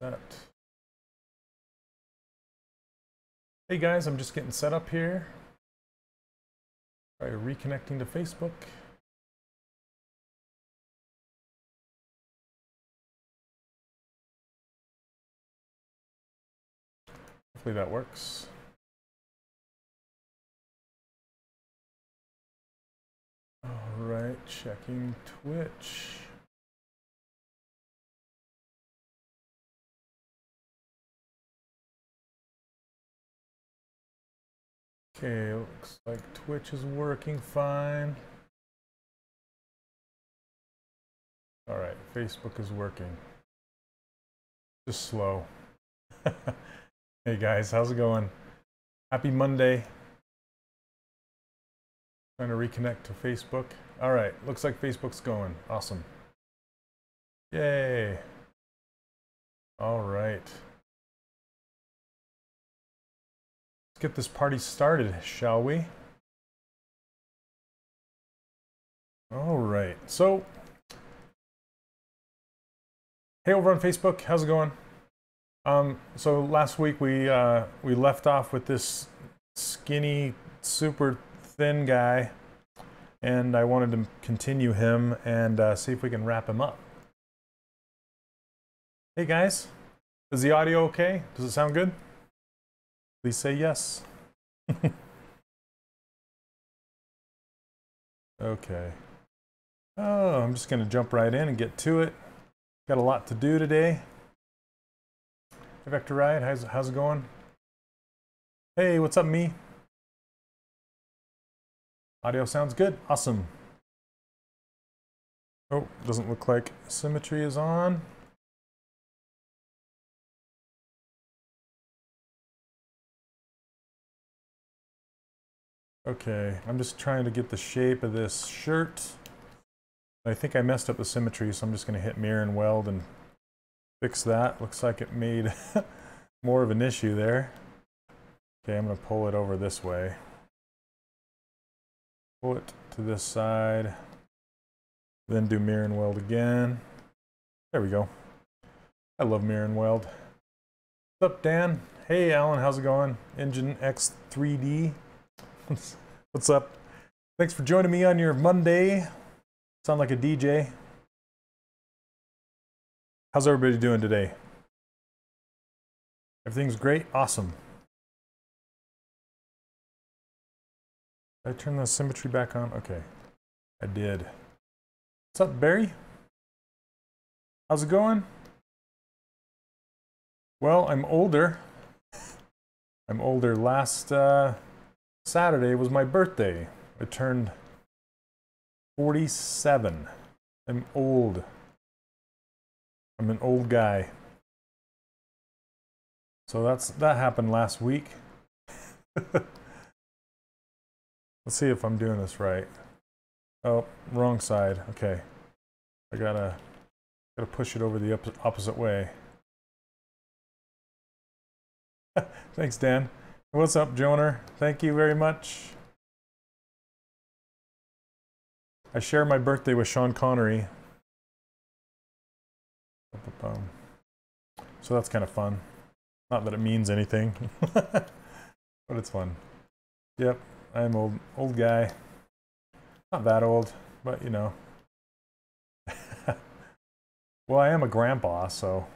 That. Hey guys, I'm just getting set up here. Try reconnecting to Facebook. Hopefully that works. All right, checking Twitch. Okay, looks like Twitch is working fine. All right, Facebook is working. Just slow. Hey guys, how's it going? Happy Monday. Trying to reconnect to Facebook. All right, looks like Facebook's going. Awesome. Yay. All right. Let's get this party started, shall we? All right, so hey over on Facebook, how's it going? So last week we left off with this skinny, super thin guy, and I wanted to continue him and see if we can wrap him up. Hey guys, is the audio okay? Does it sound good? Please say yes. Okay. Oh, I'm just gonna jump right in and get to it. Got a lot to do today. Hey Vector Ride, how's it going? Hey, what's up, me? Audio sounds good. Awesome. Oh, doesn't look like symmetry is on. Okay, I'm just trying to get the shape of this shirt. I think I messed up the symmetry, so I'm just going to hit mirror and weld and fix that. Looks like it made more of an issue there. Okay, I'm going to pull it over this way. Pull it to this side. Then do mirror and weld again. There we go. I love mirror and weld. What's up, Dan? Hey, Alan, how's it going? Engine X 3D. What's up? Thanks for joining me on your Monday. Sound like a DJ. How's everybody doing today? Everything's great? Awesome. Did I turn the symmetry back on? Okay, I did. What's up, Barry? How's it going? Well, I'm older. I'm older. Last Saturday was my birthday. I turned 47. I'm old. I'm an old guy. So that happened last week. Let's see if I'm doing this right. Oh, wrong side. Okay. I gotta push it over the opposite way. Thanks, Dan. What's up, Joner? Thank you very much. I share my birthday with Sean Connery. So that's kind of fun. Not that it means anything, but it's fun. Yep, I'm old guy. Not that old, but you know. Well, I am a grandpa, so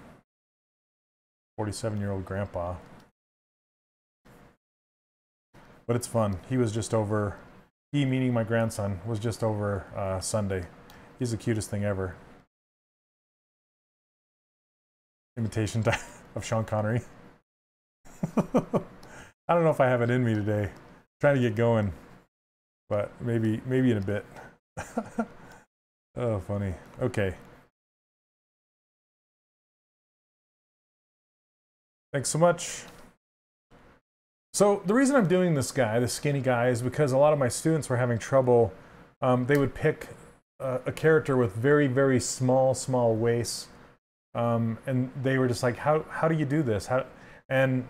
47-year-old grandpa. But it's fun. He was just over, he meaning my grandson, was just over Sunday. He's the cutest thing ever. Imitation of Sean Connery. I don't know if I have it in me today. I'm trying to get going, but maybe in a bit. Oh, funny. Okay. Thanks so much. So the reason I'm doing this guy, the skinny guy, is because a lot of my students were having trouble. They would pick a character with very, very small waists. And they were just like, how do you do this? And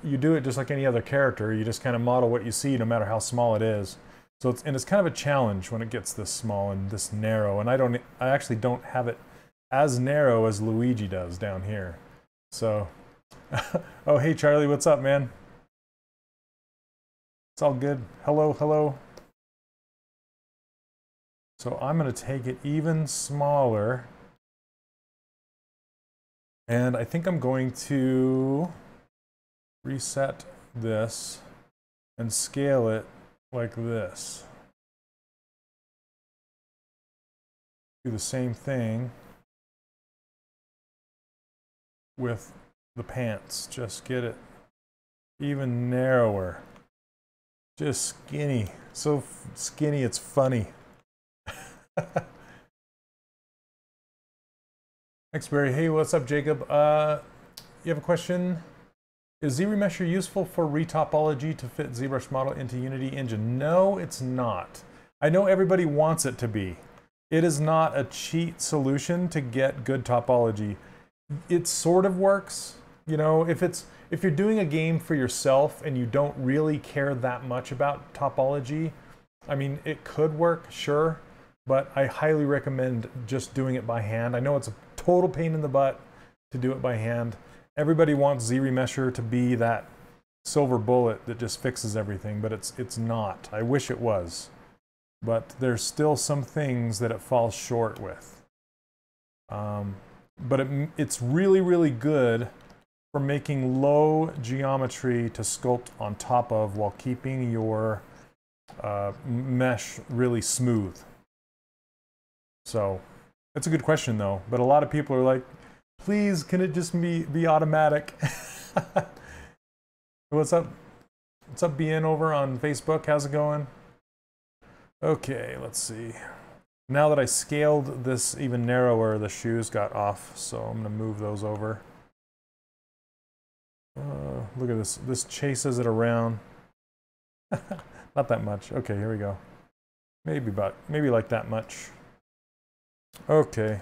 you do it just like any other character. You just kind of model what you see, no matter how small it is. So it's kind of a challenge when it gets this small and this narrow. And I actually don't have it as narrow as Luigi does down here. So, oh, hey, Charlie, what's up, man? It's all good. Hello, hello. So I'm going to take it even smaller. And I think I'm going to reset this and scale it like this. Do the same thing with the pants. Just get it even narrower. Just skinny. So skinny it's funny. Thanks, Barry. Hey, what's up, Jacob? You have a question? Is Zremesher useful for retopology to fit ZBrush model into Unity Engine? No, it's not. I know everybody wants it to be. It is not a cheat solution to get good topology. It sort of works, you know, if you're doing a game for yourself and you don't really care that much about topology, I mean, it could work, sure, but I highly recommend just doing it by hand. I know it's a total pain in the butt to do it by hand. Everybody wants Zremesher to be that silver bullet that just fixes everything, but it's not. I wish it was. But there's still some things that it falls short with. But it's really, really good for making low geometry to sculpt on top of while keeping your mesh really smooth. So it's a good question though, but a lot of people are like, please, can it just be automatic? What's up? What's up, BN over on Facebook? How's it going? Okay, let's see. Now that I scaled this even narrower, the shoes got off, so I'm going to move those over. Look at this. This chases it around. Not that much. Okay, here we go. Maybe like that much. Okay.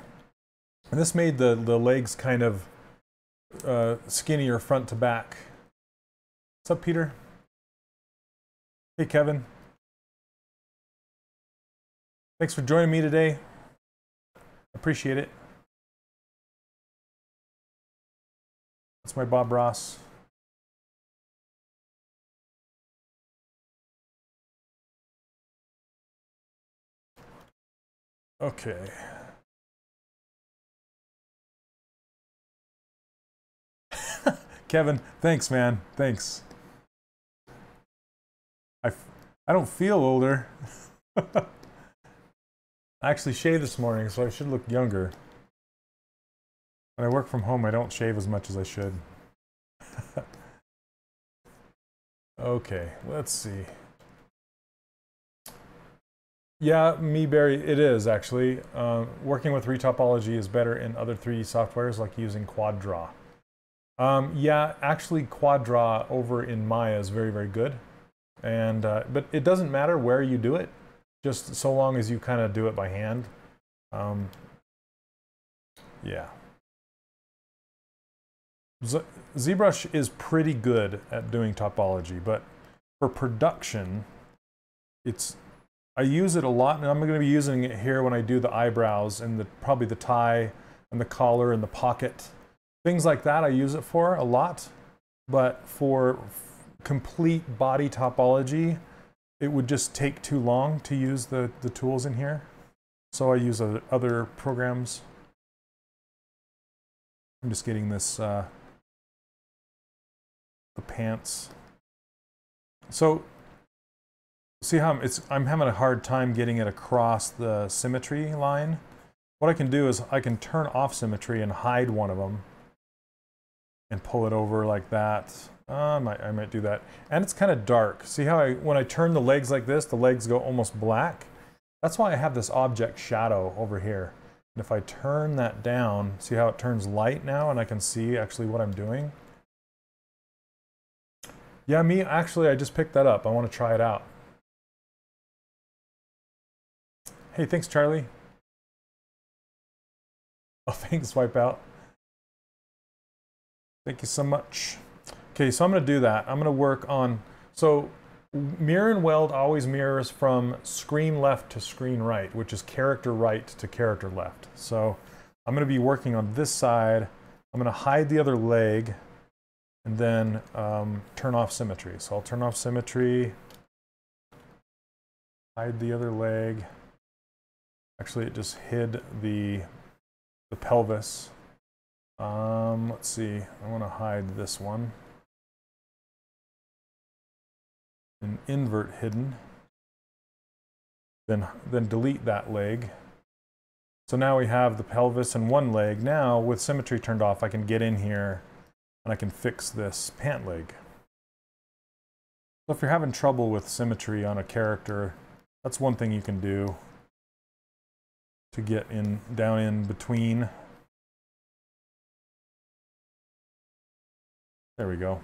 And this made the legs kind of skinnier front to back. What's up, Peter? Hey, Kevin. Thanks for joining me today. Appreciate it. That's my Bob Ross. Okay. Kevin, thanks, man. Thanks. I don't feel older. I actually shaved this morning, so I should look younger. When I work from home, I don't shave as much as I should. Okay, let's see. Yeah, me, Barry, it is actually. Working with retopology is better in other 3D softwares, like using Quad Draw. Yeah, actually, Quad Draw over in Maya is very, very good. And but it doesn't matter where you do it, just so long as you kind of do it by hand. Yeah. ZBrush is pretty good at doing topology, but for production, I use it a lot, and I'm going to be using it here when I do the eyebrows and probably the tie and the collar and the pocket. Things like that I use it for a lot, but for complete body topology, it would just take too long to use the tools in here. So I use other programs. I'm just getting this, the pants. So see how I'm having a hard time getting it across the symmetry line. What I can do is I can turn off symmetry and hide one of them and pull it over like that. I might do that. And it's kind of dark. See how when I turn the legs like this, the legs go almost black? That's why I have this object shadow over here. And if I turn that down, see how it turns light now and I can see actually what I'm doing? Yeah, actually, I just picked that up. I want to try it out. Hey, thanks, Charlie. Oh, thanks, Wipeout. Thank you so much. Okay, so I'm going to do that. I'm going to work on, so mirror and weld always mirrors from screen left to screen right, which is character right to character left. So I'm going to be working on this side I'm going to hide the other leg and then turn off symmetry. So I'll turn off symmetry, hide the other leg. Actually, it just hid the pelvis. Let's see, I want to hide this one. And invert hidden. Then delete that leg. So now we have the pelvis and one leg. Now, with symmetry turned off, I can get in here and I can fix this pant leg. So if you're having trouble with symmetry on a character, that's one thing you can do to get down in between. There we go.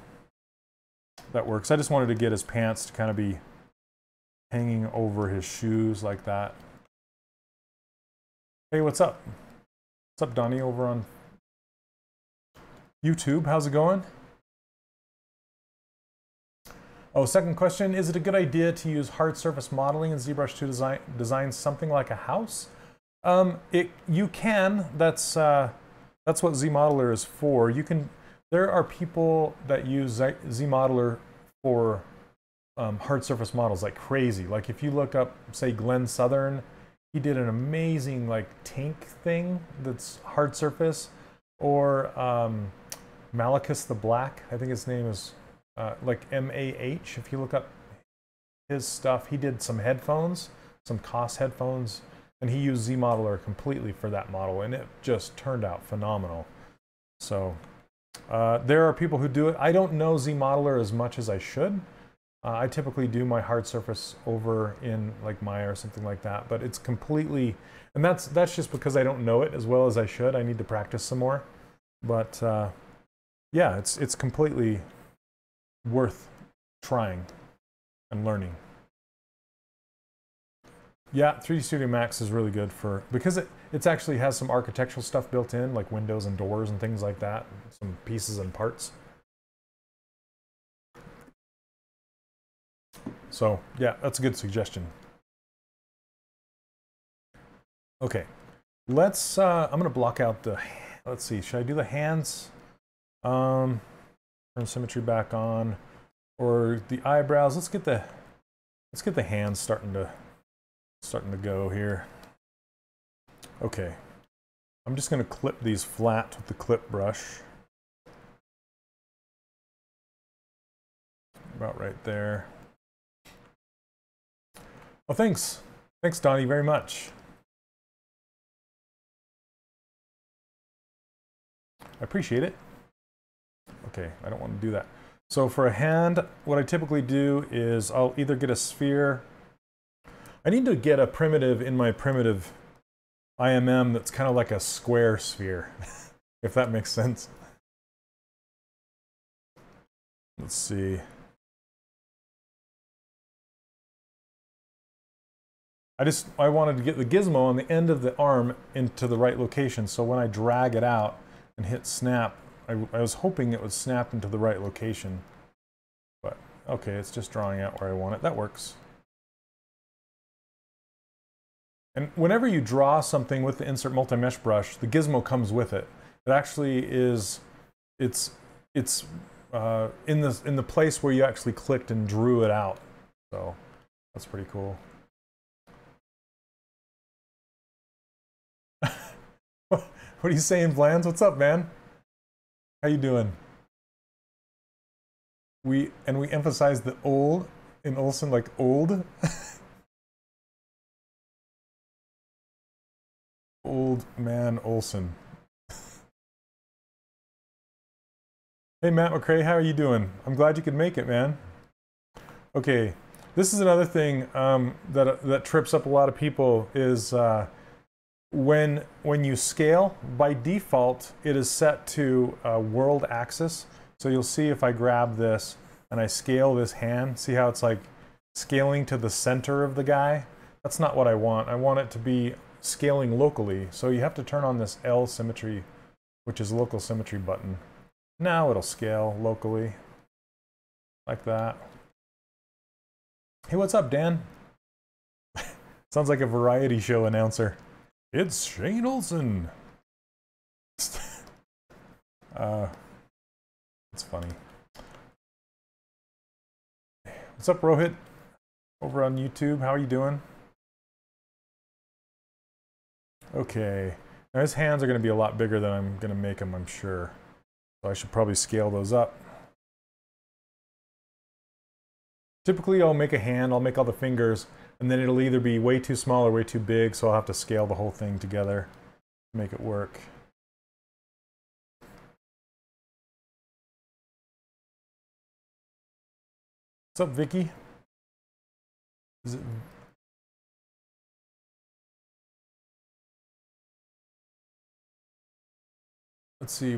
That works. I just wanted to get his pants to kind of be hanging over his shoes like that. Hey, what's up? What's up, Donnie, over on YouTube? How's it going? Oh, second question. Is it a good idea to use hard surface modeling in ZBrush to design something like a house? You can. That's what Zmodeler is for. There are people that use Zmodeler for hard surface models like crazy. Like if you look up, say, Glenn Southern, he did an amazing like tank thing that's hard surface. Or Malachus the Black, I think his name is like M-A-H. If you look up his stuff, he did some headphones, some Koss headphones, and he used Zmodeler completely for that model, and it just turned out phenomenal. So there are people who do it. I don't know Zmodeler as much as I should. I typically do my hard surface over in like Maya or something like that, but it's completely, and that's just because I don't know it as well as I should. I need to practice some more. But yeah, it's completely worth trying and learning. Yeah, 3D Studio Max is really good because it actually has some architectural stuff built in, like windows and doors and things like that, some pieces and parts. So yeah, that's a good suggestion. Okay, I'm gonna block out let's see, should I do the hands? Turn symmetry back on, or the eyebrows. Let's get the hands starting to go here. Okay, I'm just gonna clip these flat with the clip brush. About right there. Oh, thanks. Thanks, Donnie, very much. I appreciate it. Okay, I don't want to do that. So for a hand, what I typically do is I'll either get a sphere. I need to get a primitive in my primitive IMM that's kind of like a square sphere, if that makes sense. Let's see. I wanted to get the gizmo on the end of the arm into the right location, so when I drag it out and hit snap, I was hoping it would snap into the right location. But okay, it's just drawing out where I want it. That works. And whenever you draw something with the Insert Multi-Mesh brush, the gizmo comes with it. It actually is, it's in the place where you actually clicked and drew it out. So that's pretty cool. What are you saying, Blans? What's up, man? How you doing? We emphasize the old in Olson, like old. Old man Olson. Hey, Matt McCrae, how are you doing? I'm glad you could make it, man. Okay, this is another thing that trips up a lot of people is when you scale, by default, it is set to world axis. So you'll see if I grab this and I scale this hand, see how it's like scaling to the center of the guy? That's not what I want. I want it to be scaling locally. So you have to turn on this L symmetry, which is local symmetry button. Now it'll scale locally, like that. Hey, what's up, Dan? Sounds like a variety show announcer. It's Shane Olson. It's funny. What's up, Rohit? Over on YouTube, how are you doing? Okay, now his hands are going to be a lot bigger than I'm going to make them, I'm sure. So I should probably scale those up. Typically, I'll make a hand, I'll make all the fingers, and then it'll either be way too small or way too big, so I'll have to scale the whole thing together to make it work. What's up, Vicky? Is it... Let's see,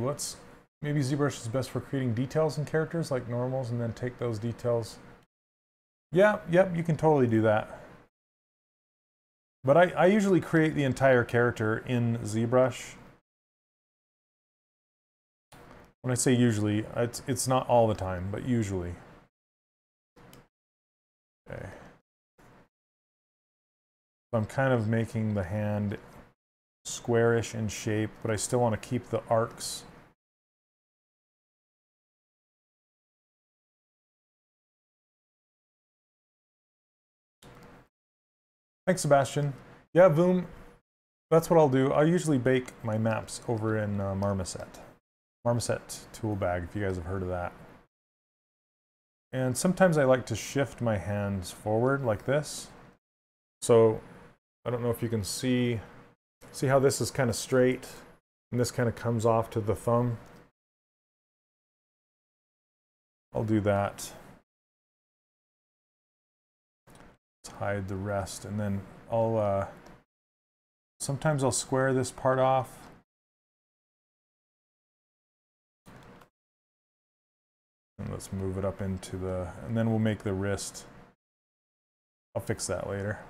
maybe ZBrush is best for creating details in characters like normals and then take those details. Yeah, yep, you can totally do that. But I usually create the entire character in ZBrush. When I say usually, it's not all the time, but usually. Okay. I'm kind of making the hand squarish in shape, but I still want to keep the arcs. Thanks, Sebastian. Yeah, Voom, that's what I'll do. I usually bake my maps over in Marmoset. Marmoset tool bag, if you guys have heard of that. And sometimes I like to shift my hands forward like this. So I don't know if you can see how this is kind of straight and this kind of comes off to the thumb. I'll do that. Let's hide the rest, and then I'll sometimes I'll square this part off. And let's move it up into the, and then we'll make the wrist. I'll fix that later.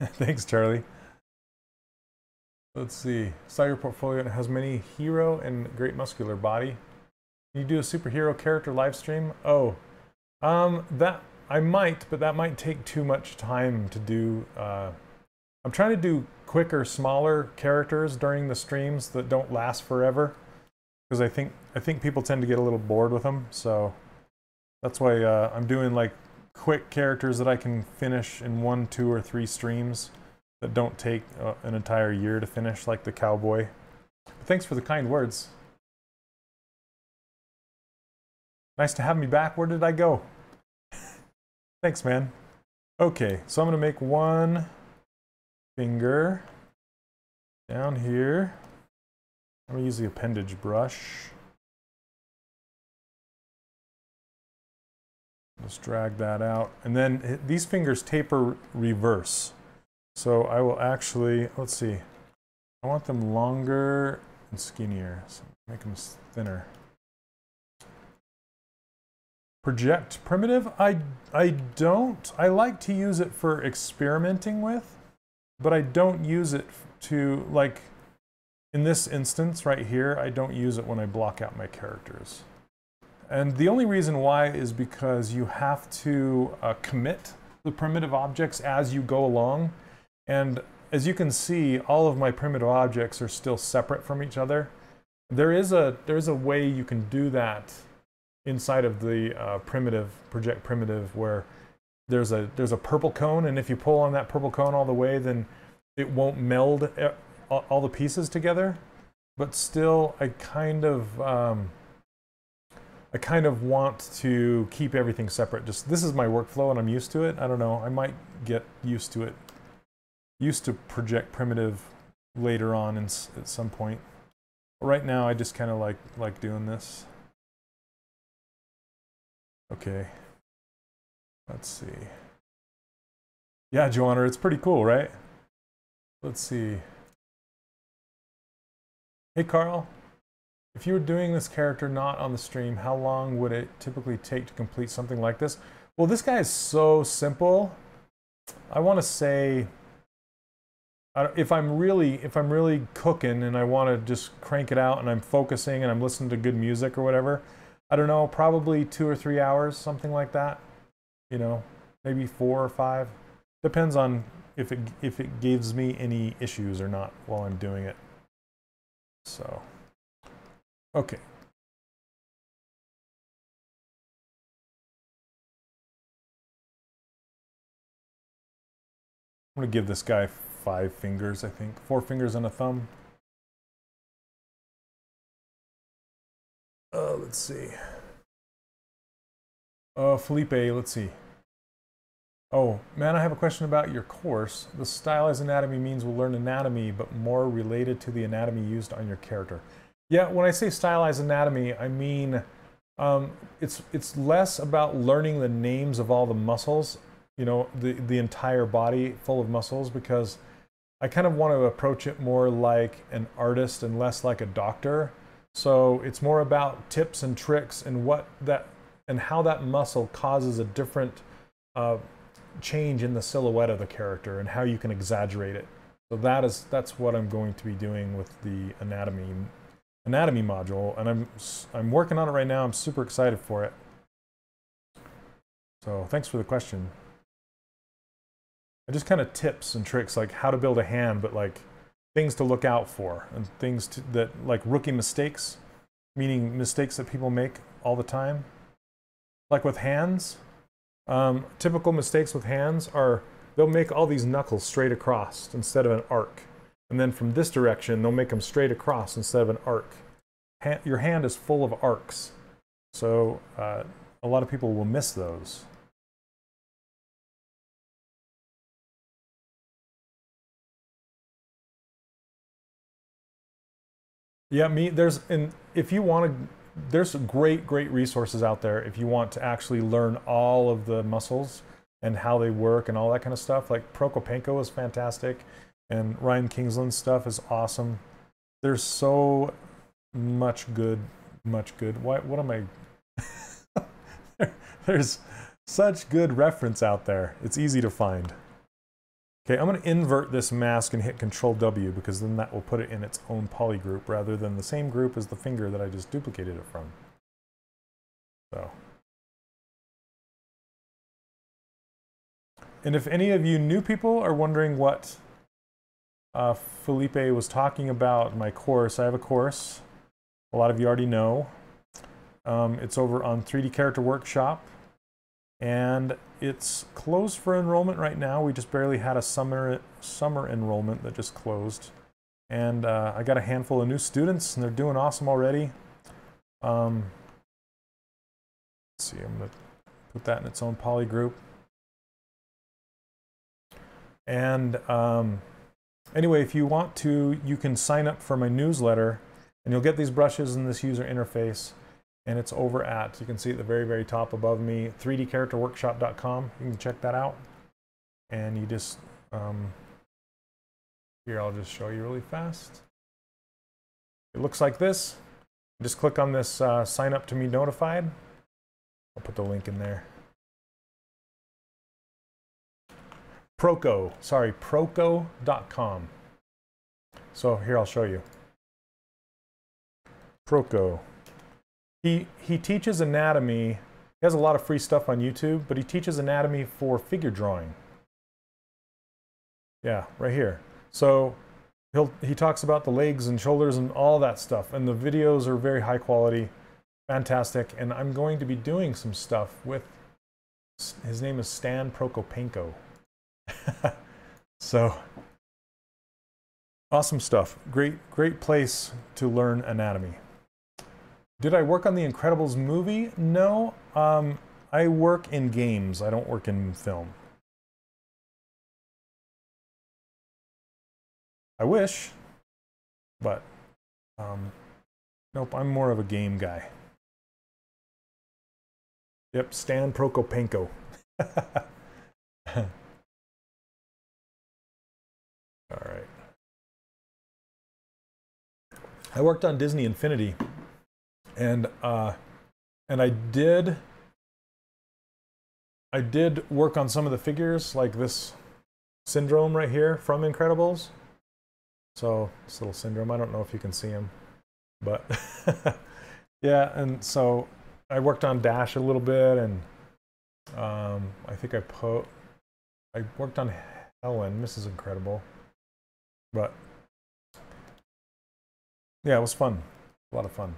Thanks, Charlie. Let's see. Saw your portfolio, and it has many hero and great muscular body. Can you do a superhero character live stream? Oh, that I might, but that might take too much time to do. I'm trying to do quicker, smaller characters during the streams that don't last forever, because I think people tend to get a little bored with them. So that's why I'm doing like quick characters that I can finish in 1, 2, or 3 streams that don't take an entire year to finish, like the cowboy. But thanks for the kind words. Nice to have me back. Where did I go? Thanks, man. Okay, so I'm going to make one finger down here. I'm going to use the appendage brush. Just drag that out. And then these fingers taper reverse. So I will actually, let's see, I want them longer and skinnier, so make them thinner. Project primitive, I don't. I like to use it for experimenting with, but I don't use it to, like, in this instance right here, I don't use it when I block out my characters. And the only reason why is because you have to commit the primitive objects as you go along. And as you can see, all of my primitive objects are still separate from each other. There is a way you can do that inside of the project primitive, where there's a purple cone, and if you pull on that purple cone all the way, then it won't meld all the pieces together. But still, I kind of want to keep everything separate. Just this is my workflow, and I'm used to it. I don't know. I might get used to it. Used to project primitive later on at some point. But right now, I just kind of like doing this. Okay. Let's see. Yeah, Joanna, it's pretty cool, right? Let's see. Hey, Carl. If you were doing this character not on the stream, how long would it typically take to complete something like this? Well, this guy is so simple. I want to say, if I'm really cooking and I want to just crank it out and I'm focusing and I'm listening to good music or whatever, I don't know, probably 2 or 3 hours, something like that. You know, maybe 4 or 5. Depends on if it gives me any issues or not while I'm doing it. So, okay. I'm gonna give this guy 5 fingers, I think. 4 fingers and a thumb. Let's see. Felipe, let's see. Oh, man, I have a question about your course. The stylized anatomy means we'll learn anatomy, but more related to the anatomy used on your character. Yeah, when I say stylized anatomy, I mean it's less about learning the names of all the muscles, you know, the entire body full of muscles, because I kind of want to approach it more like an artist and less like a doctor. So it's more about tips and tricks and how that muscle causes a different change in the silhouette of the character and how you can exaggerate it. So that's what I'm going to be doing with the anatomy module, and I'm working on it right now. I'm super excited for it. So thanks for the question. Just kind of tips and tricks, like how to build a hand, but like things to look out for and things that like rookie mistakes, meaning mistakes that people make all the time. Like with hands, typical mistakes with hands are they'll make all these knuckles straight across instead of an arc. And then from this direction, they'll make them straight across instead of an arc. Your hand is full of arcs. So a lot of people will miss those. Yeah, there's great resources out there if you want to actually learn all of the muscles and how they work and all that kind of stuff. Like Prokopenko is fantastic, and Ryan Kingsland's stuff is awesome. There's so much good. What am I? There's such good reference out there. It's easy to find. Okay, I'm going to invert this mask and hit Control W, because then that will put it in its own poly group rather than the same group as the finger that I just duplicated it from. So. And if any of you new people are wondering what Felipe was talking about in my course, I have a course. A lot of you already know. It's over on 3D Character Workshop. And it's closed for enrollment right now. We just barely had a summer enrollment that just closed. And I got a handful of new students, and they're doing awesome already. Let's see, I'm going to put that in its own poly group. And anyway, if you want to, you can sign up for my newsletter, and you'll get these brushes in this user interface. And it's over at, you can see at the very top above me, 3dcharacterworkshop.com. You can check that out. And you just, here, I'll just show you really fast. It looks like this. Just click on this sign up to be notified. I'll put the link in there. Proko.com. So here, I'll show you. Proko. He teaches anatomy. He has a lot of free stuff on YouTube, but he teaches anatomy for figure drawing. Yeah, right here. So he talks about the legs and shoulders and all that stuff, and the videos are very high quality, fantastic. And I'm going to be doing some stuff with, his name is Stan Prokopenko. So awesome stuff. Great place to learn anatomy. Did I work on The Incredibles movie? No. I work in games. I don't work in film. I wish, but nope, I'm more of a game guy. Yep, Stan Prokopenko. All right. I worked on Disney Infinity. And I did work on some of the figures, like this Syndrome right here from Incredibles. So this little Syndrome, I don't know if you can see him, but yeah. And so I worked on Dash a little bit, and I think I I worked on Helen. This is incredible. But yeah, it was fun. A lot of fun.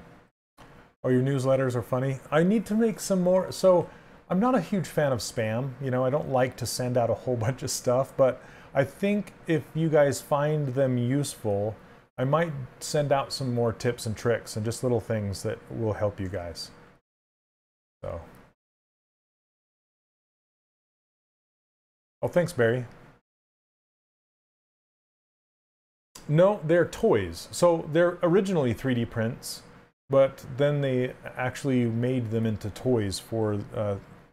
Oh, your newsletters are funny. I need to make some more. So I'm not a huge fan of spam. You know, I don't like to send out a whole bunch of stuff, but I think if you guys find them useful, I might send out some more tips and tricks and just little things that will help you guys. So. Oh, thanks, Barry. No, they're toys. So they're originally 3D prints, but then they actually made them into toys for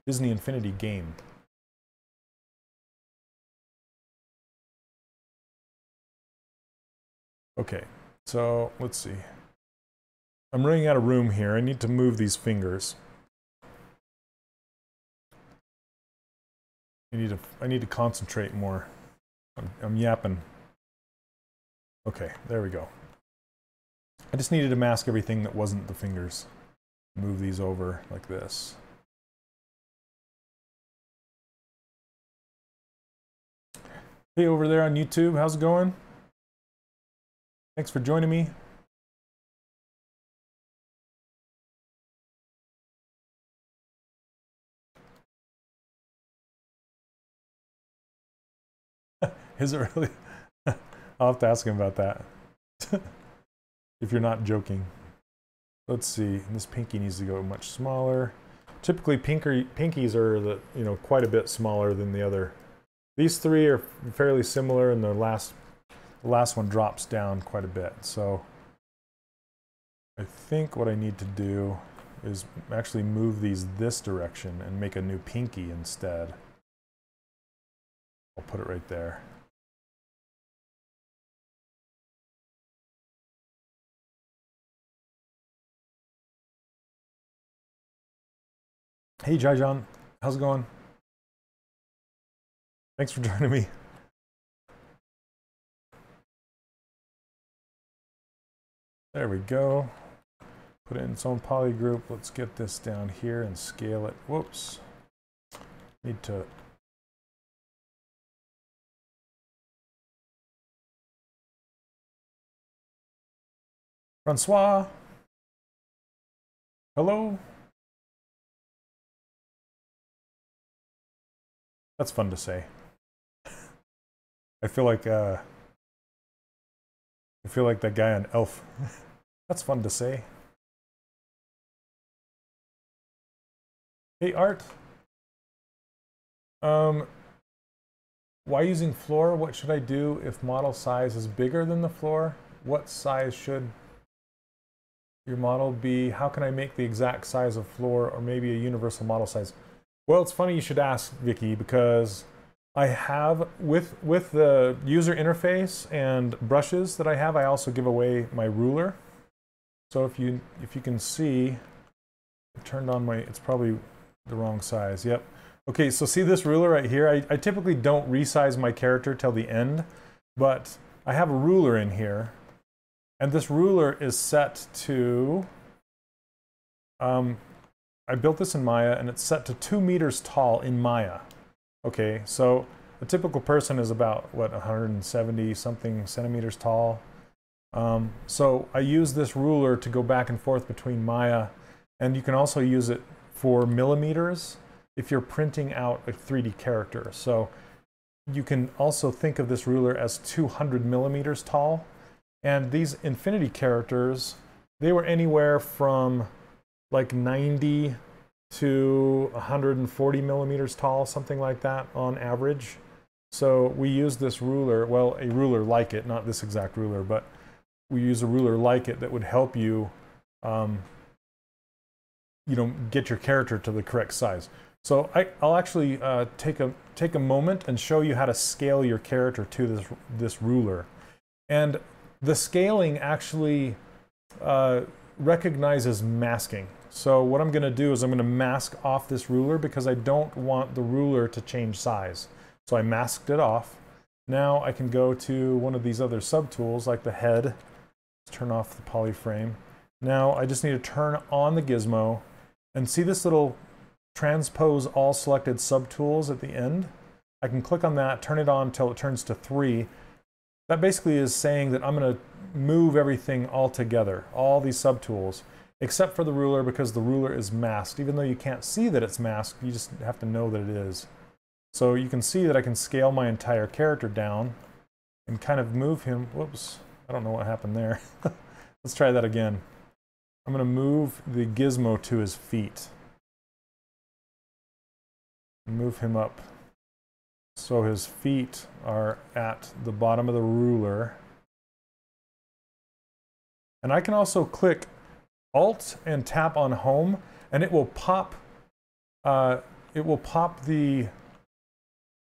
Disney Infinity game. Okay, so let's see. I'm running out of room here. I need to move these fingers. I need to concentrate more. I'm yapping. Okay, there we go. I just needed to mask everything that wasn't the fingers. Move these over like this. Hey, over there on YouTube, how's it going? Thanks for joining me. Is it really? I'll have to ask him about that. If you're not joking. Let's see. This pinky needs to go much smaller. Typically, pinkies are quite a bit smaller than the other. These three are fairly similar, and the last one drops down quite a bit. So I think what I need to do is actually move these this direction and make a new pinky instead. I'll put it right there. Hey, Jaijan, how's it going? Thanks for joining me. There we go. Put it in its own poly group. Let's get this down here and scale it. Whoops. Need to... Francois. Hello. That's fun to say. I feel like that guy on Elf. That's fun to say. Hey, Art. Why using floor? What should I do if model size is bigger than the floor? What size should your model be? How can I make the exact size of floor, or maybe a universal model size? Well, it's funny you should ask, Vicky, because I have, with the user interface and brushes that I have, I also give away my ruler. So if you can see, I turned on my, it's probably the wrong size. Yep. Okay, so see this ruler right here? I typically don't resize my character till the end, but I have a ruler in here, and this ruler is set to, I built this in Maya, and it's set to 2 meters tall in Maya. Okay, so a typical person is about, what, 170 something centimeters tall. So I use this ruler to go back and forth between Maya, and you can also use it for millimeters if you're printing out a 3D character. So you can also think of this ruler as 200 millimeters tall. And these infinity characters, they were anywhere from like 90 to 140 millimeters tall, something like that on average. So we use this ruler, well, a ruler like it, not this exact ruler, but we use a ruler like it that would help you, get your character to the correct size. So I'll actually take a moment and show you how to scale your character to this ruler. And the scaling actually recognizes masking. So what I'm going to do is I'm going to mask off this ruler because I don't want the ruler to change size. So I masked it off. Now I can go to one of these other subtools like the head. Let's turn off the polyframe. Now I just need to turn on the gizmo and see this little transpose all selected subtools at the end. I can click on that, turn it on until it turns to 3. That basically is saying that I'm going to move everything all together, all these subtools, except for the ruler, because the ruler is masked. Even though you can't see that it's masked, you just have to know that it is. So you can see that I can scale my entire character down and kind of move him. Whoops, I don't know what happened there. Let's try that again. I'm going to move the gizmo to his feet. Move him up so his feet are at the bottom of the ruler. And I can also click Alt and tap on Home, and it will pop the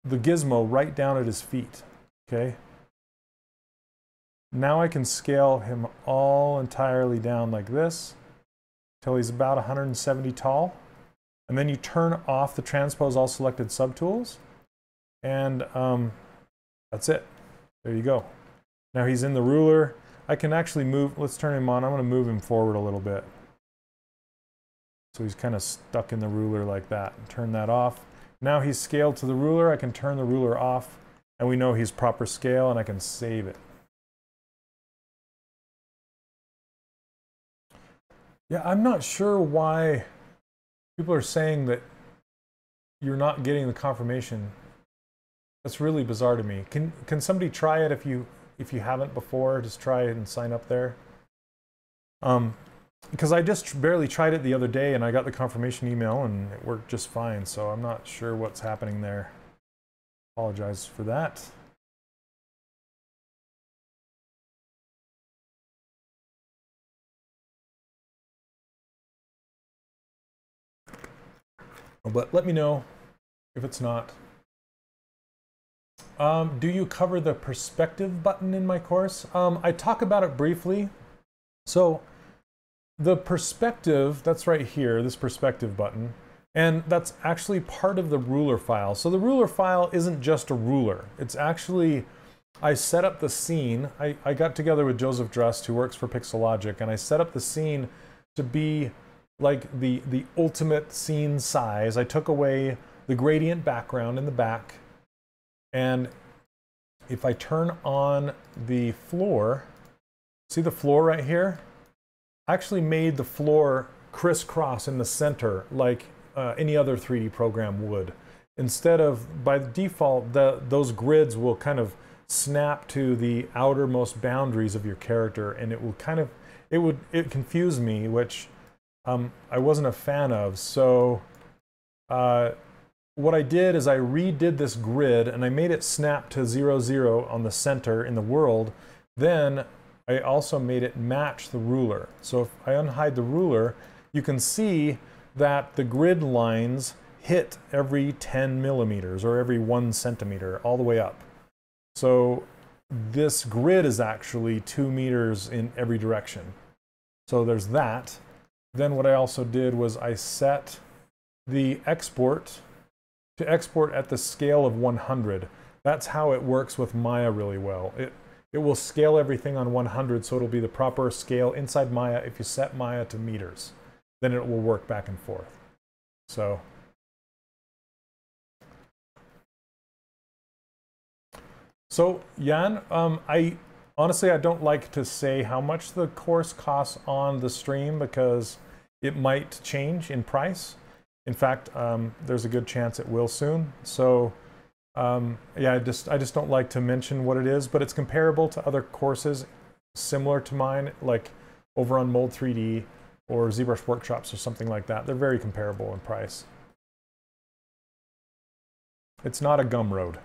gizmo right down at his feet. Okay. Now I can scale him all entirely down like this till he's about 170 tall. And then you turn off the transpose all selected subtools, and that's it. There you go. Now he's in the ruler. I can actually move, let's turn him on. I'm going to move him forward a little bit. So he's kind of stuck in the ruler like that. Turn that off. Now he's scaled to the ruler. I can turn the ruler off, and we know he's proper scale, and I can save it. Yeah, I'm not sure why people are saying that you're not getting the confirmation. That's really bizarre to me. Can somebody try it if you haven't before? Just try it and sign up there. Because I just barely tried it the other day and I got the confirmation email and it worked just fine. So I'm not sure what's happening there. Apologize for that. But let me know if it's not. Do you cover the perspective button in my course? I talk about it briefly. So the perspective, that's right here, this perspective button, and that's actually part of the ruler file. So the ruler file isn't just a ruler. It's actually, I set up the scene. I got together with Joseph Drust, who works for Pixelogic, and I set up the scene to be like the ultimate scene size. I took away the gradient background in the back, and if I turn on the floor, see the floor right here? I actually made the floor crisscross in the center like any other 3D program would. Instead of, by default, those grids will kind of snap to the outermost boundaries of your character, and it will kind of, it confused me, which I wasn't a fan of. So what I did is I redid this grid and I made it snap to 0, 0 on the center in the world. Then I also made it match the ruler. So if I unhide the ruler, you can see that the grid lines hit every 10 millimeters or every 1 centimeter all the way up. So this grid is actually 2 meters in every direction. So there's that. Then what I also did was I set the export to export at the scale of 100. That's how it works with Maya really well. It will scale everything on 100, so it'll be the proper scale inside Maya. If you set Maya to meters, then it will work back and forth. So Jan, honestly, I don't like to say how much the course costs on the stream because it might change in price. In fact, there's a good chance it will soon. So yeah, I just don't like to mention what it is, but it's comparable to other courses similar to mine, like over on Mold 3D or ZBrush Workshops or something like that. They're very comparable in price. It's not a Gumroad.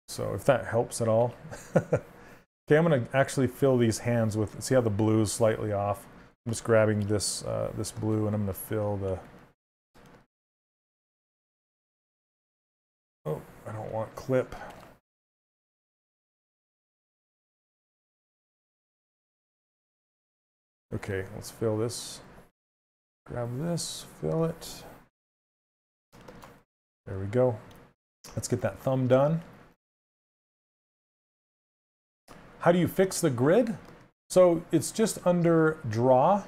So if that helps at all. Okay, I'm going to actually fill these hands with, see how the blue is slightly off. I'm just grabbing this, this blue and I'm going to fill the, oh, I don't want clip. Okay, let's fill this. Grab this, fill it. There we go. Let's get that thumb done. How do you fix the grid? So it's just under Draw,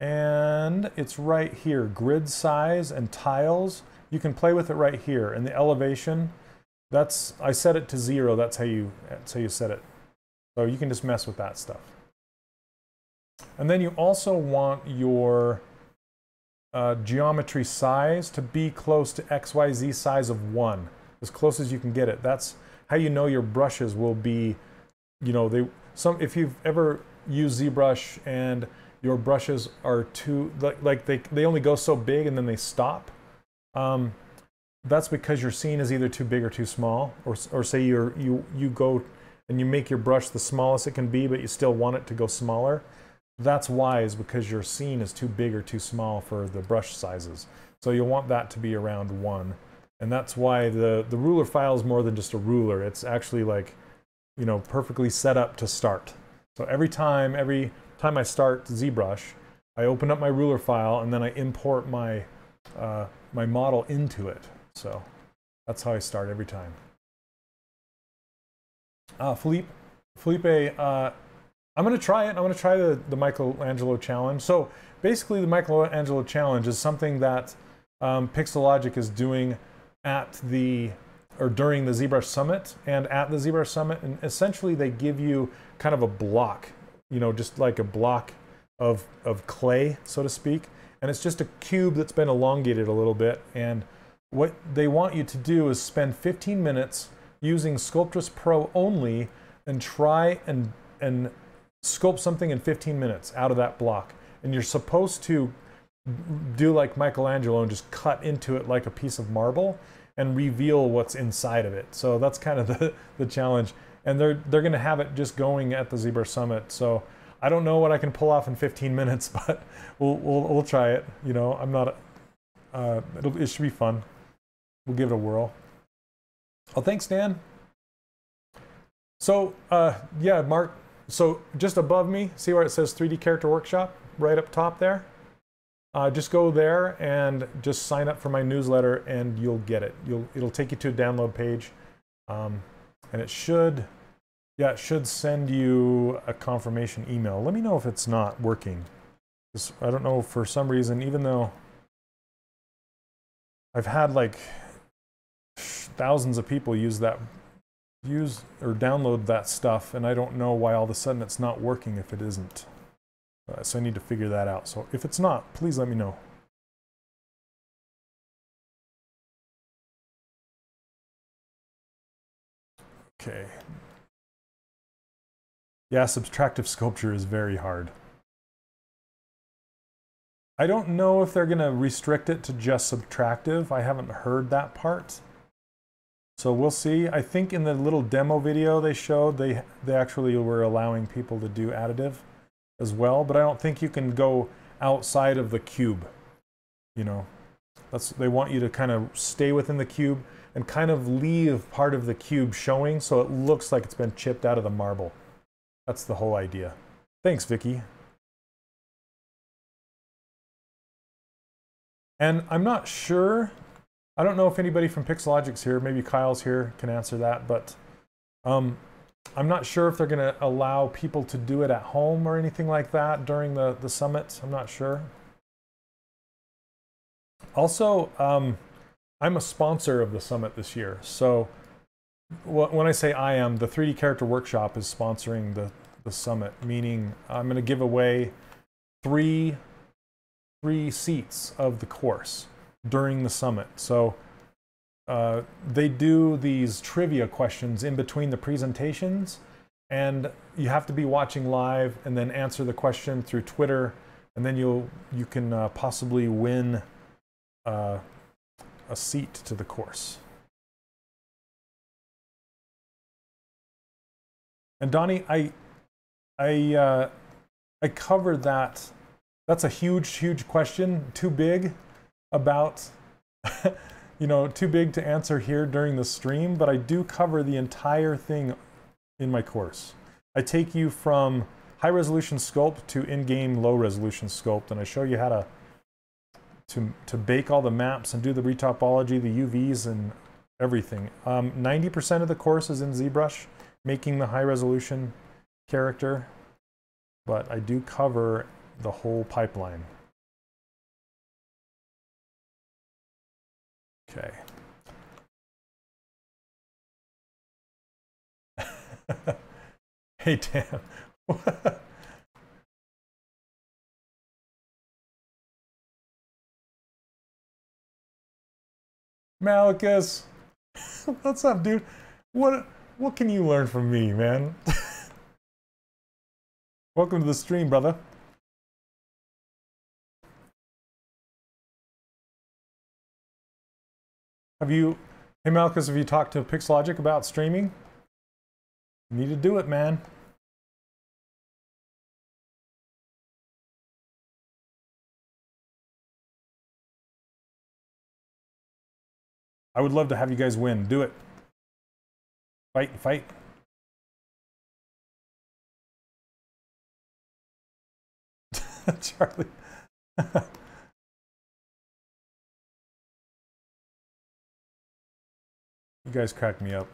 and it's right here, Grid Size and Tiles, you can play with it right here. And the elevation, I set it to 0. That's how you set it. So you can just mess with that stuff. And then you also want your geometry size to be close to XYZ size of 1, as close as you can get it. That's how you know your brushes will be, you know, if you've ever used ZBrush and your brushes are too, like they only go so big and then they stop, that's because your scene is either too big or too small, or say you go and you make your brush the smallest it can be, but you still want it to go smaller. That's why, is because your scene is too big or too small for the brush sizes. So you'll want that to be around 1. And that's why the ruler file is more than just a ruler. It's actually like, you know, perfectly set up to start. So every time I start ZBrush, I open up my ruler file and then I import my my model into it. So that's how I start every time. Felipe, I'm going to try it. I'm going to try the Michelangelo challenge. So basically the Michelangelo challenge is something that Pixelogic is doing during the ZBrush Summit and at the ZBrush Summit. And essentially they give you kind of a block, you know, just like a block of clay, so to speak. And it's just a cube that's been elongated a little bit. And what they want you to do is spend 15 minutes using Sculptress Pro only and try and sculpt something in 15 minutes out of that block. And you're supposed to do like Michelangelo and just cut into it like a piece of marble and reveal what's inside of it. So that's kind of the challenge. And they're going to have it just going at the ZBrush Summit. So I don't know what I can pull off in 15 minutes, but we'll try it. You know, I'm not. It should be fun. We'll give it a whirl. Oh, thanks, Dan. So yeah, Mark. So just above me, see where it says 3D Character Workshop, right up top there? Just go there and just sign up for my newsletter and you'll get it. It'll take you to a download page. And it should send you a confirmation email. Let me know if it's not working. I don't know, for some reason, even though I've had like thousands of people use or download that stuff, and I don't know why all of a sudden it's not working if it isn't. So I need to figure that out. So if it's not, please let me know. Okay. Yeah, subtractive sculpture is very hard. I don't know if they're going to restrict it to just subtractive. I haven't heard that part. So we'll see. I think in the little demo video they showed, they actually were allowing people to do additive as well, but I don't think you can go outside of the cube. You know, they want you to kind of stay within the cube and kind of leave part of the cube showing so it looks like it's been chipped out of the marble. That's the whole idea. Thanks, Vicky. And I'm not sure, I don't know if anybody from Pixelogic's here, maybe Kyle's here, can answer that, but I'm not sure if they're going to allow people to do it at home or anything like that during the summit. I'm not sure. Also, I'm a sponsor of the summit this year. So when I say I am, the 3D Character Workshop is sponsoring the summit, meaning I'm going to give away three seats of the course during the summit. So they do these trivia questions in between the presentations, and you have to be watching live and then answer the question through Twitter, and then you can possibly win a seat to the course. And Donnie, I covered that. That's a huge question, too big about, you know, too big to answer here during the stream, but I do cover the entire thing in my course. I take you from high resolution sculpt to in-game low resolution sculpt, and I show you how to bake all the maps and do the retopology, the UVs and everything. 90% of the course is in ZBrush, making the high resolution character, but I do cover the whole pipeline. Okay. Hey, Dan. Malachus, what's up, dude? What can you learn from me, man? Welcome to the stream, brother. Hey Malachus, have you talked to Pixologic about streaming? You need to do it, man. I would love to have you guys win. Do it. Fight, fight. Charlie. You guys crack me up.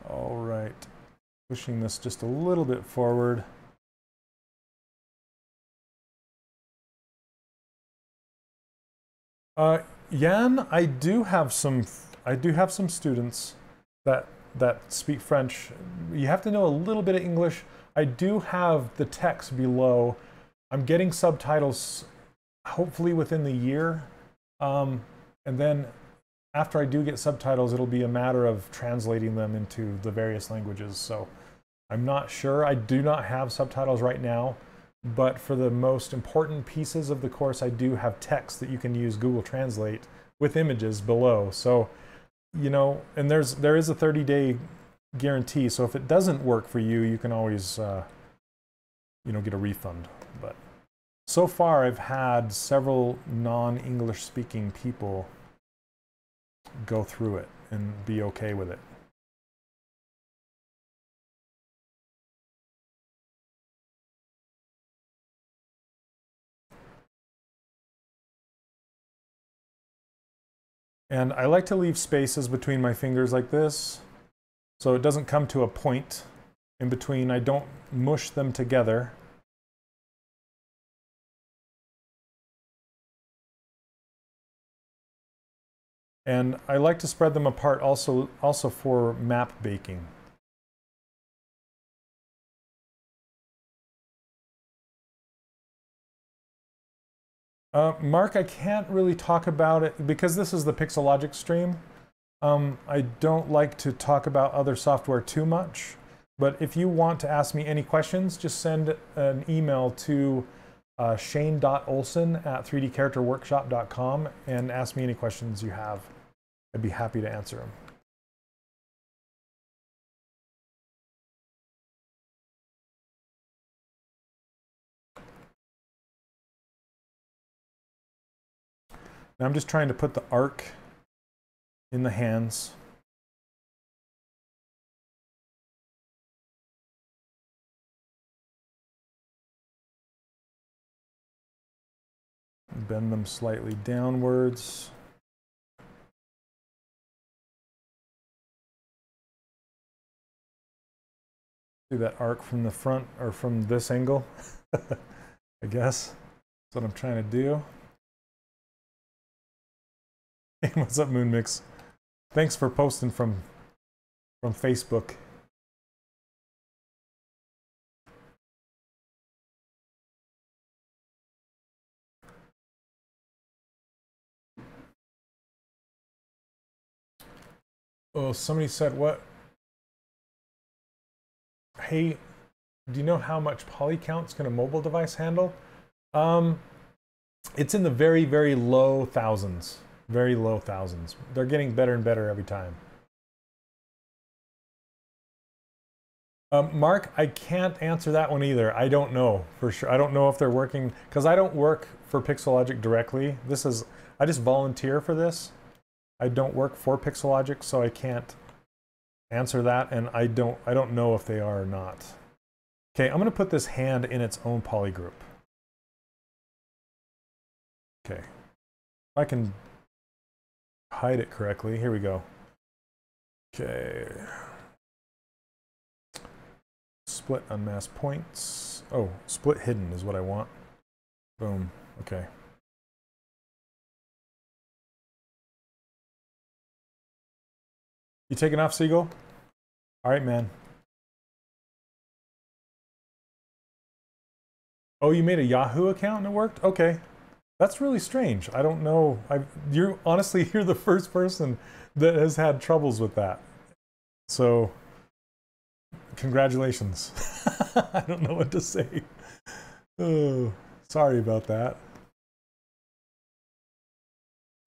All right. Pushing this just a little bit forward. Jan, I do have some students that speak French. You have to know a little bit of English. I do have the text below. I'm getting subtitles hopefully within the year. And then after I do get subtitles, it'll be a matter of translating them into the various languages. So I'm not sure. I do not have subtitles right now. But for the most important pieces of the course, I do have text that you can use Google Translate with images below. So, you know, and there is a 30-day guarantee. So if it doesn't work for you, you can always, you know, get a refund. But so far, I've had several non-English speaking people go through it and be okay with it. And I like to leave spaces between my fingers like this, so it doesn't come to a point in between. I don't mush them together. And I like to spread them apart also for map baking. Mark, I can't really talk about it because this is the Pixologic stream. I don't like to talk about other software too much, but if you want to ask me any questions, just send an email to shane.olson@3dcharacterworkshop.com and ask me any questions you have. I'd be happy to answer them. Now I'm just trying to put the arc in the hands. Bend them slightly downwards. See that arc from the front or from this angle? I guess that's what I'm trying to do. Hey, what's up, Moonmix? Thanks for posting from Facebook. Oh, somebody said what? Hey, do you know how much poly counts can a mobile device handle? It's in the very, very low thousands. Very low thousands. They're getting better and better every time. Mark, I can't answer that one either. I don't know for sure. I don't know if they're working, because I don't work for Pixologic directly. I just volunteer for this. I don't work for Pixologic, so I can't answer that, and I don't know if they are or not. Okay, I'm going to put this hand in its own poly group. Okay, if I can hide it correctly. Here we go. Okay. Split unmasked points. Oh, split hidden is what I want. Boom. Okay. You taking off, Siegel? All right, man. Oh, you made a Yahoo account and it worked? Okay. That's really strange. I don't know. Honestly, you're the first person that has had troubles with that. So, congratulations. I don't know what to say. Oh, sorry about that.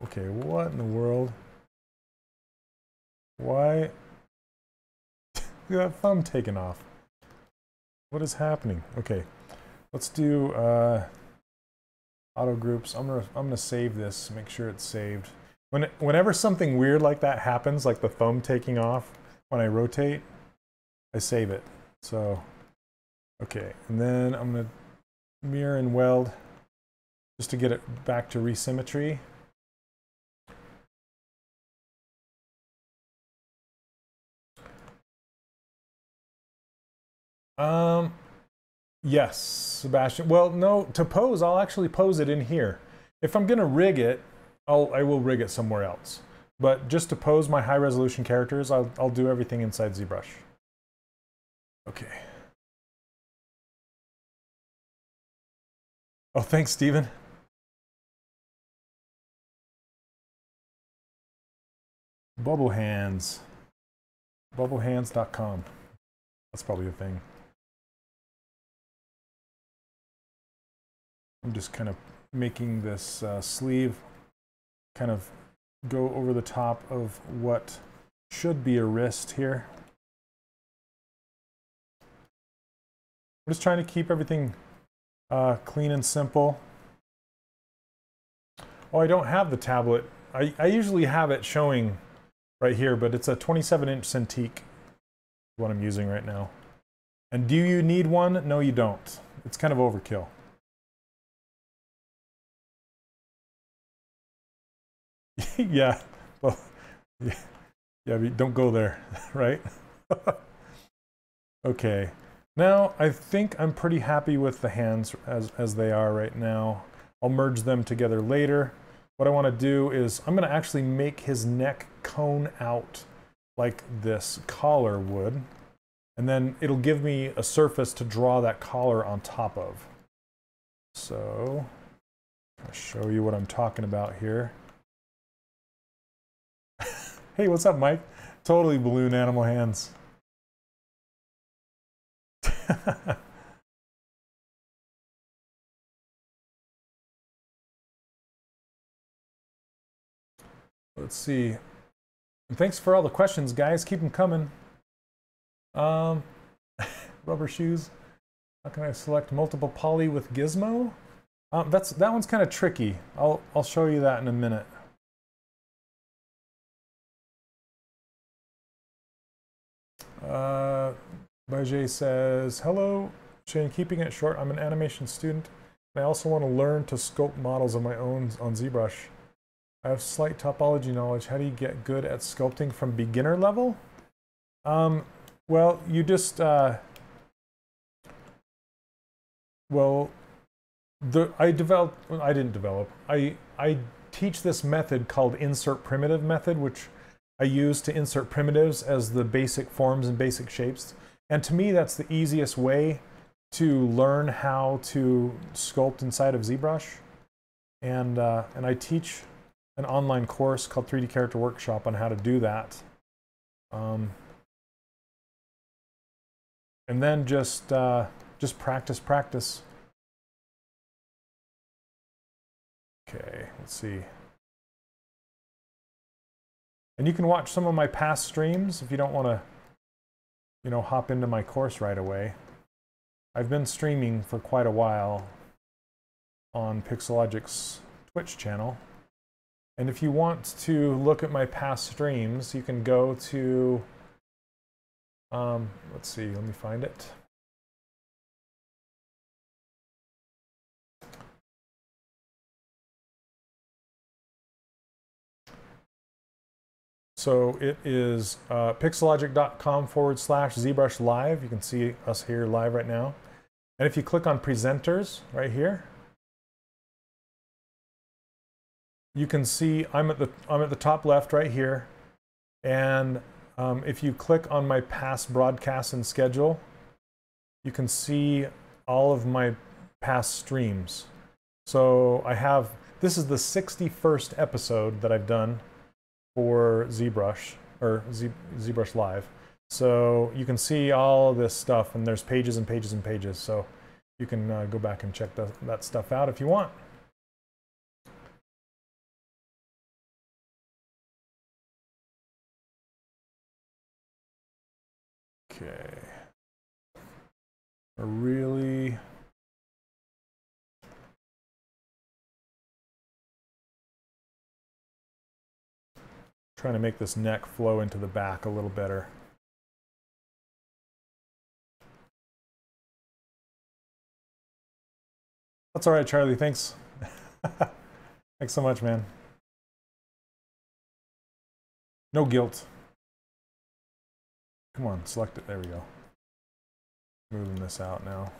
Okay, what in the world? Why? Look at that thumb taken off. What is happening? Okay, let's do auto groups. I'm gonna save this. Make sure it's saved. Whenever something weird like that happens, like the thumb taking off when I rotate, I save it. So, okay, and then I'm gonna mirror and weld just to get it back to resymmetry. Yes, Sebastian. Well, no, to pose, I'll actually pose it in here. If I'm gonna rig it, I will rig it somewhere else. But just to pose my high resolution characters, I'll do everything inside ZBrush. Okay. Oh, thanks, Steven. Bubble hands. Bubblehands.com. That's probably a thing. I'm just kind of making this sleeve kind of go over the top of what should be a wrist here. I'm just trying to keep everything clean and simple. Oh, I don't have the tablet. I usually have it showing right here, but it's a 27-inch Cintiq, what I'm using right now. And do you need one? No, you don't. It's kind of overkill. Yeah, well, yeah, don't go there, right? Okay, now I think I'm pretty happy with the hands as they are right now. I'll merge them together later. What I want to do is I'm going to actually make his neck cone out like this collar would, and then it'll give me a surface to draw that collar on top of. So I'll show you what I'm talking about here. Hey, what's up, Mike? Totally balloon animal hands. Let's see. And thanks for all the questions, guys. Keep them coming. Rubber shoes. How can I select multiple poly with Gizmo? That one's kind of tricky. I'll show you that in a minute. Bajay says, hello, Shane, keeping it short. I'm an animation student. I also want to learn to sculpt models of my own on ZBrush. I have slight topology knowledge. How do you get good at sculpting from beginner level? Well, you just, I teach this method called insert primitive method, which I use to insert primitives as the basic forms and basic shapes. And to me, that's the easiest way to learn how to sculpt inside of ZBrush. And I teach an online course called 3D Character Workshop on how to do that. And then just practice. Okay, let's see. And you can watch some of my past streams if you don't want to, you know, hop into my course right away. I've been streaming for quite a while on Pixelogic's Twitch channel. And if you want to look at my past streams, you can go to, let's see, let me find it. So it is pixelogic.com/ZBrushLIVE. You can see us here live right now. And if you click on presenters right here, you can see I'm at the top left right here, and if you click on my past broadcasts and schedule, you can see all of my past streams. So I have, this is the 61st episode that I've done for ZBrush, or ZBrushLIVE. So you can see all of this stuff, and there's pages and pages and pages. So you can go back and check that stuff out if you want. Okay. Really trying to make this neck flow into the back a little better. That's all right, Charlie. Thanks. Thanks so much, man. No guilt. Come on, select it. There we go. Moving this out now.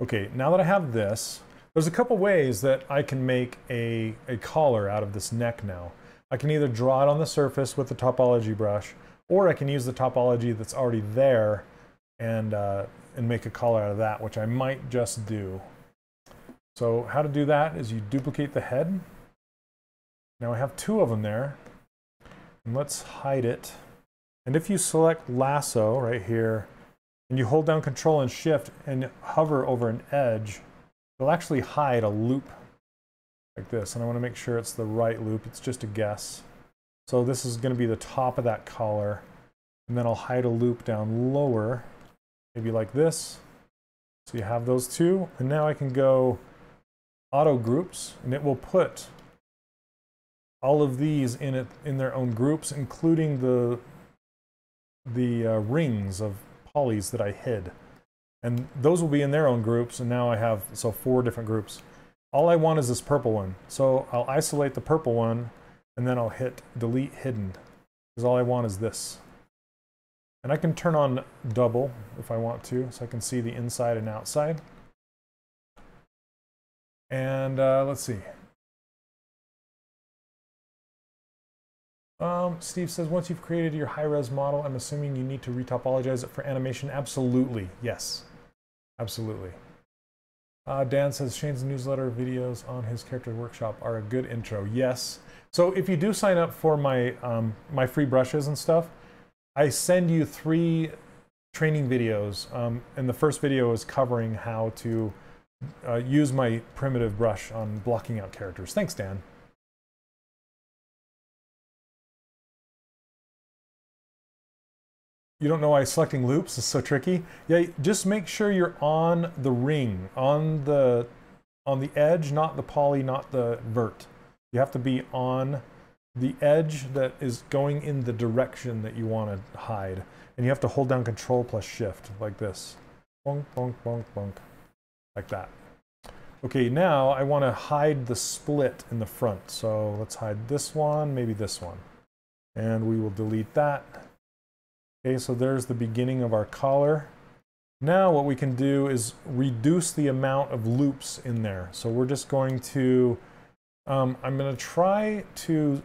Okay, now that I have this, there's a couple ways that I can make a collar out of this neck now. I can either draw it on the surface with the topology brush, or I can use the topology that's already there and make a collar out of that, which I might just do. So how to do that is you duplicate the head. Now I have two of them there, and let's hide it. And if you select lasso right here, and you hold down Control and Shift and hover over an edge, it'll actually hide a loop like this. And I want to make sure it's the right loop. It's just a guess. So this is going to be the top of that collar. And then I'll hide a loop down lower, maybe like this. So you have those two. And now I can go Auto Groups, and it will put all of these in their own groups, including the rings of polys that I hid. And those will be in their own groups, and now I have, so 4 different groups. All I want is this purple one. So I'll isolate the purple one, and then I'll hit Delete Hidden, because all I want is this. And I can turn on double if I want to, so I can see the inside and outside. And let's see. Steve says, once you've created your high-res model, I'm assuming you need to retopologize it for animation. Absolutely, yes. Absolutely. Dan says, Shane's newsletter videos on his character workshop are a good intro. Yes. So if you do sign up for my, my free brushes and stuff, I send you 3 training videos. And the first video is covering how to use my primitive brush on blocking out characters. Thanks, Dan. You don't know why selecting loops is so tricky? Yeah, just make sure you're on the ring, on the edge, not the poly, not the vert. You have to be on the edge that is going in the direction that you want to hide. And you have to hold down Control plus Shift like this. Bonk, bonk, bonk, bonk. Like that. Okay, now I want to hide the split in the front. So let's hide this one, maybe this one. And we will delete that. Okay, so there's the beginning of our collar. Now what we can do is reduce the amount of loops in there. So we're just going to, I'm going to try to,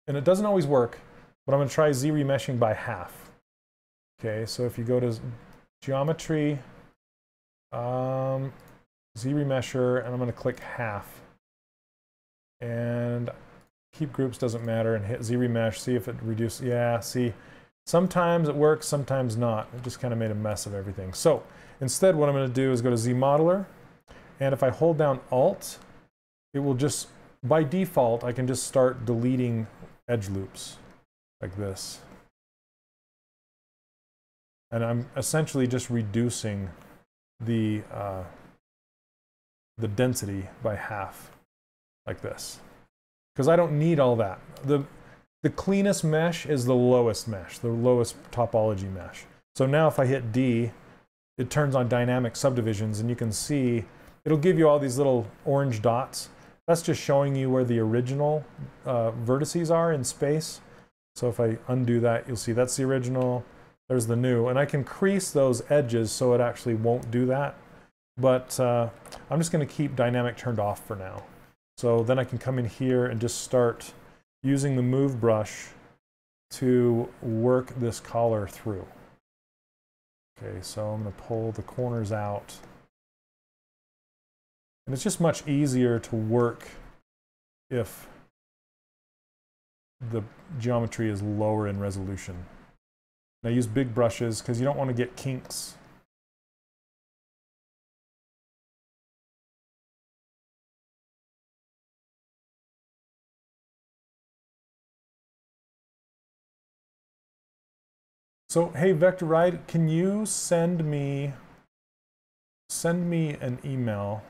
and it doesn't always work, but I'm going to try Z-remeshing by half. Okay, so if you go to Geometry, Z-remesher, and I'm going to click half. And keep groups doesn't matter, and hit Z-remesh, see if it reduces, yeah, see. Sometimes it works, sometimes not. It just kind of made a mess of everything. So instead what I'm going to do is go to Zmodeler, and if I hold down Alt, it will just, by default, I can just start deleting edge loops like this. And I'm essentially just reducing the density by half like this. Because I don't need all that. The cleanest mesh is the lowest mesh, the lowest topology mesh. So now if I hit D, it turns on dynamic subdivisions, and you can see it'll give you all these little orange dots. That's just showing you where the original vertices are in space. So if I undo that, you'll see that's the original, there's the new. And I can crease those edges so it actually won't do that. But I'm just going to keep dynamic turned off for now. So then I can come in here and just start using the move brush to work this collar through. Okay, so I'm going to pull the corners out. And it's just much easier to work if the geometry is lower in resolution. And I use big brushes because you don't want to get kinks. So, hey, Vector Ride, can you send me an email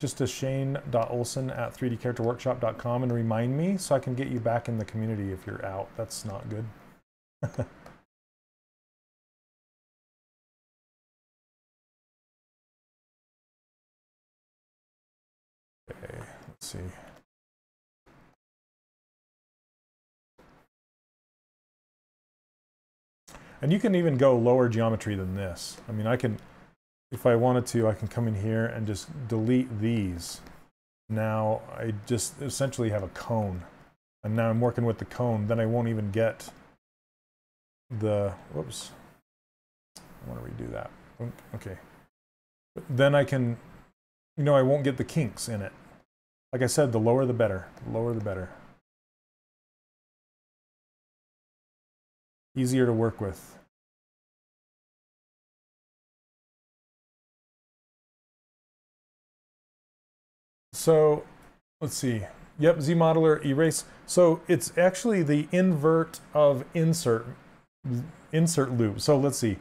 just to shane.olson@3dcharacterworkshop.com and remind me so I can get you back in the community if you're out. That's not good. Okay, let's see. And you can even go lower geometry than this. I mean, I can, if I wanted to, I can come in here and just delete these. Now I just essentially have a cone. And now I'm working with the cone, then I won't even get the, whoops. I want to redo that. Okay. Then I can, you know, I won't get the kinks in it. Like I said, the lower the better. The lower the better. Easier to work with. So, let's see. Yep, Zmodeler erase. So it's actually the invert of insert loop. So let's see.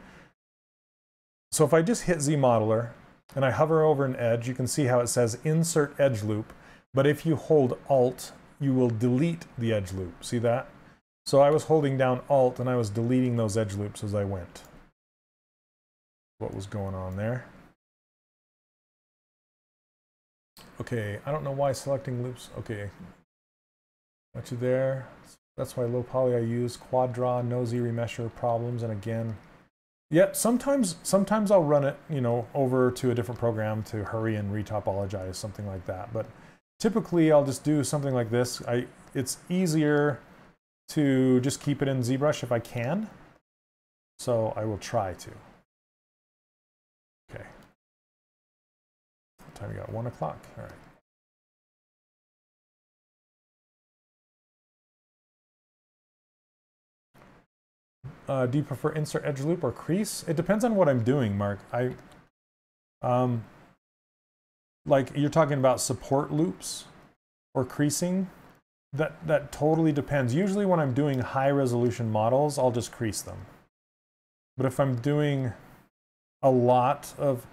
So if I just hit Zmodeler and I hover over an edge, you can see how it says insert edge loop. But if you hold Alt, you will delete the edge loop. See that? So I was holding down Alt and I was deleting those edge loops as I went. What was going on there? Okay, I don't know why selecting loops. Okay, got you there. That's why low poly I use. Quad draw, no Zremesher problems, and again, yeah, sometimes I'll run it, you know, over to a different program to hurry and retopologize, something like that. But typically, I'll just do something like this. It's easier to just keep it in ZBrush if I can, so I will try to. Okay. What time we got? 1 o'clock. All right. Do you prefer insert edge loop or crease? It depends on what I'm doing, Mark. Like you're talking about support loops or creasing. That totally depends. Usually when I'm doing high resolution models, I'll just crease them. But if I'm doing a lot of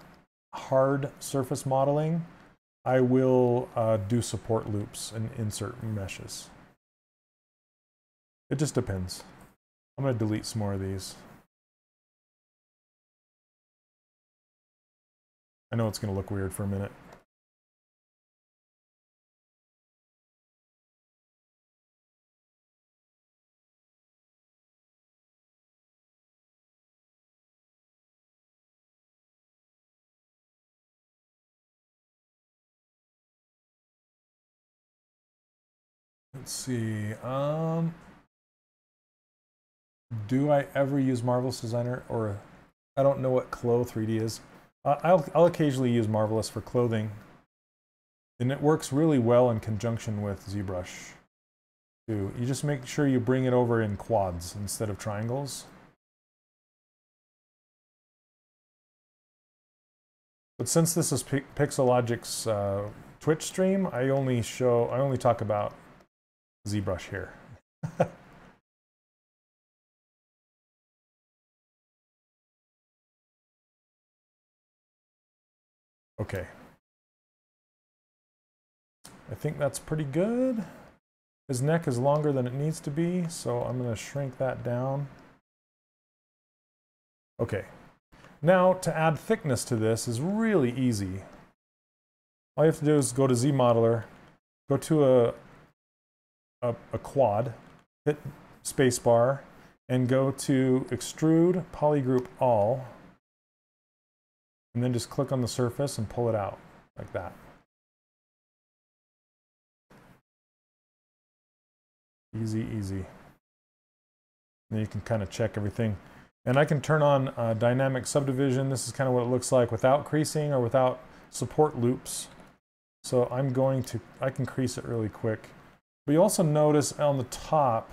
hard surface modeling, I will do support loops and insert meshes. It just depends. I'm going to delete some more of these. I know it's going to look weird for a minute. Let's see. Do I ever use Marvelous Designer, or I don't know what Clo 3D is. I'll occasionally use Marvelous for clothing, and it works really well in conjunction with ZBrush too. You just make sure you bring it over in quads instead of triangles. But since this is Pixelogic's Twitch stream, I only talk about ZBrush here. Okay. I think that's pretty good. His neck is longer than it needs to be, so I'm going to shrink that down. Okay. Now, to add thickness to this is really easy. All you have to do is go to Zmodeler, go to a quad, hit spacebar, and go to Extrude Polygroup All, and then just click on the surface and pull it out, like that. Easy, easy. And you can kind of check everything. And I can turn on dynamic subdivision. This is kind of what it looks like without creasing or without support loops. So I can crease it really quick. But you also notice on the top,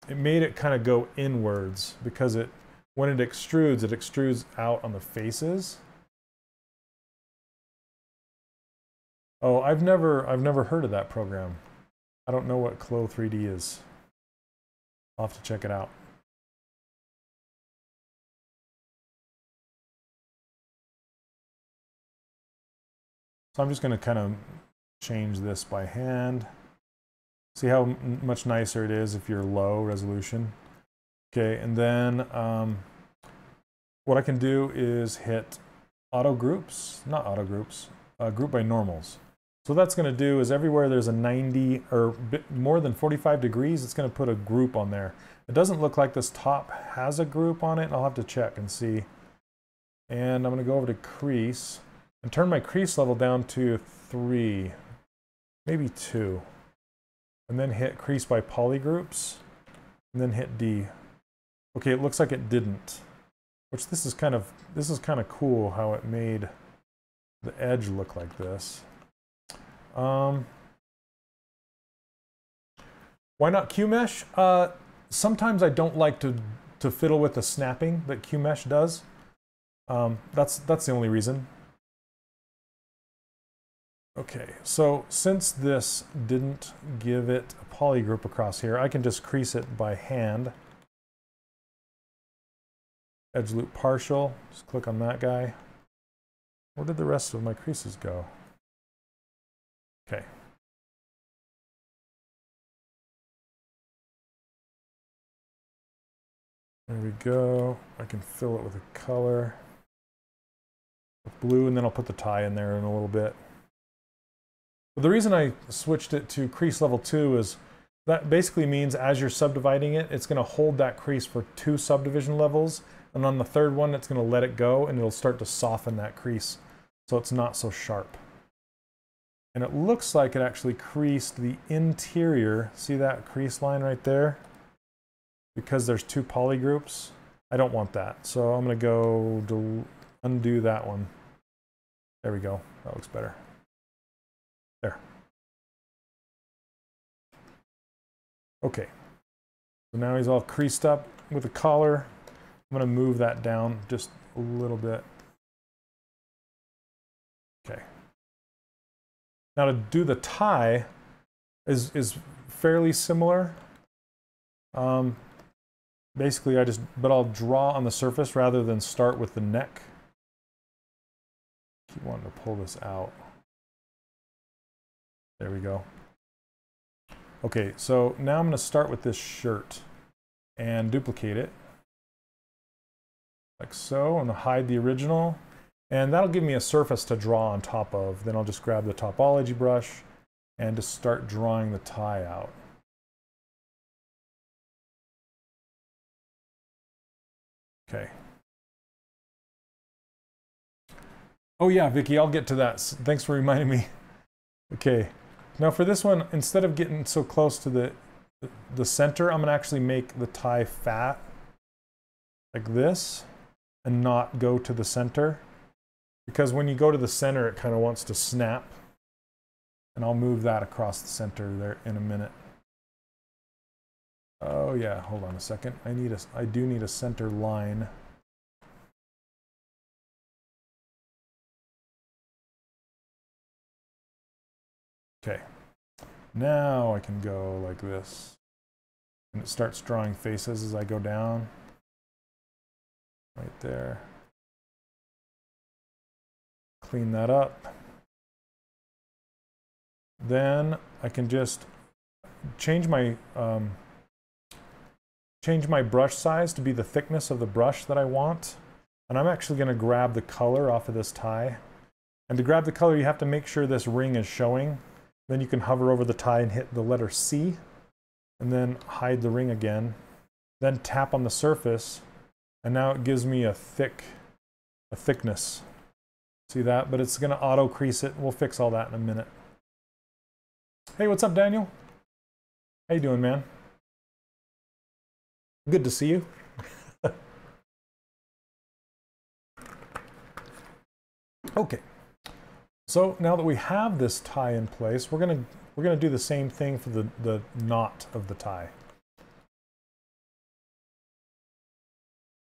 it made it kind of go inwards because when it extrudes out on the faces. Oh, I've never heard of that program. I don't know what Clo 3D is. I'll have to check it out. So I'm just going to kind of change this by hand. See how much nicer it is if you're low resolution. Okay, and then what I can do is hit auto groups, not auto groups, group by normals. So what that's going to do is everywhere there's a 90 or more than 45 degrees, it's going to put a group on there. It doesn't look like this top has a group on it. I'll have to check and see. And I'm going to go over to crease and turn my crease level down to 3, maybe 2. And then hit crease by polygroups, and then hit D. Okay, it looks like it didn't. Which this is kind of cool how it made the edge look like this. Why not QMesh? Sometimes I don't like to fiddle with the snapping that QMesh does. That's the only reason. Okay, so since this didn't give it a polygroup across here, I can just crease it by hand. Edge loop partial, just click on that guy. Where did the rest of my creases go? Okay. There we go. I can fill it with a color. With blue, and then I'll put the tie in there in a little bit. But the reason I switched it to crease level 2 is that basically means as you're subdividing it, it's going to hold that crease for 2 subdivision levels. And on the third one, it's going to let it go, and it'll start to soften that crease so it's not so sharp. And it looks like it actually creased the interior. See that crease line right there? Because there's 2 polygroups. I don't want that. So I'm going to go undo that one. There we go. That looks better. There. Okay. So now he's all creased up with a collar. I'm going to move that down just a little bit. Okay. Now to do the tie is fairly similar. Basically but I'll draw on the surface rather than start with the neck. Keep wanting to pull this out. There we go. Okay, so now I'm going to start with this shirt and duplicate it. Like so. I'm going to hide the original. And that'll give me a surface to draw on top of. Then I'll just grab the Topology Brush and just start drawing the tie out. Okay. Oh yeah, Vicky, I'll get to that. Thanks for reminding me. Okay. Now for this one, instead of getting so close to the center, I'm going to actually make the tie fat like this and not go to the center. Because when you go to the center, it kind of wants to snap. And I'll move that across the center there in a minute. Oh yeah, hold on a second. I do need a center line. Okay, now I can go like this. And it starts drawing faces as I go down. Right there. Clean that up. Then I can just change my brush size to be the thickness of the brush that I want. And I'm actually going to grab the color off of this tie. And to grab the color, you have to make sure this ring is showing. Then you can hover over the tie and hit the letter C, and then hide the ring again. Then tap on the surface, and now it gives me a thickness. See that? But it's going to auto crease it. We'll fix all that in a minute. Hey, what's up, Daniel? How you doing, man? Good to see you. Okay. So now that we have this tie in place, we're gonna do the same thing for the knot of the tie.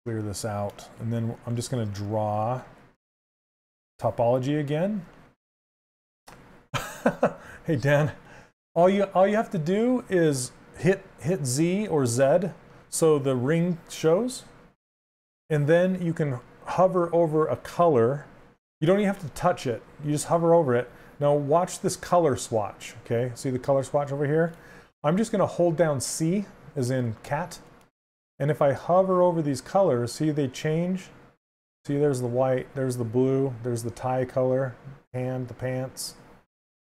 Clear this out, and then I'm just gonna draw topology again. Hey Dan, all you have to do is hit Z or Z so the ring shows, and then you can hover over a color. You don't even have to touch it. You just hover over it. Now watch this color swatch, okay? See the color swatch over here? I'm just gonna hold down C, as in cat, and if I hover over these colors, see they change? See, there's the white, there's the blue, there's the tie color, and the pants.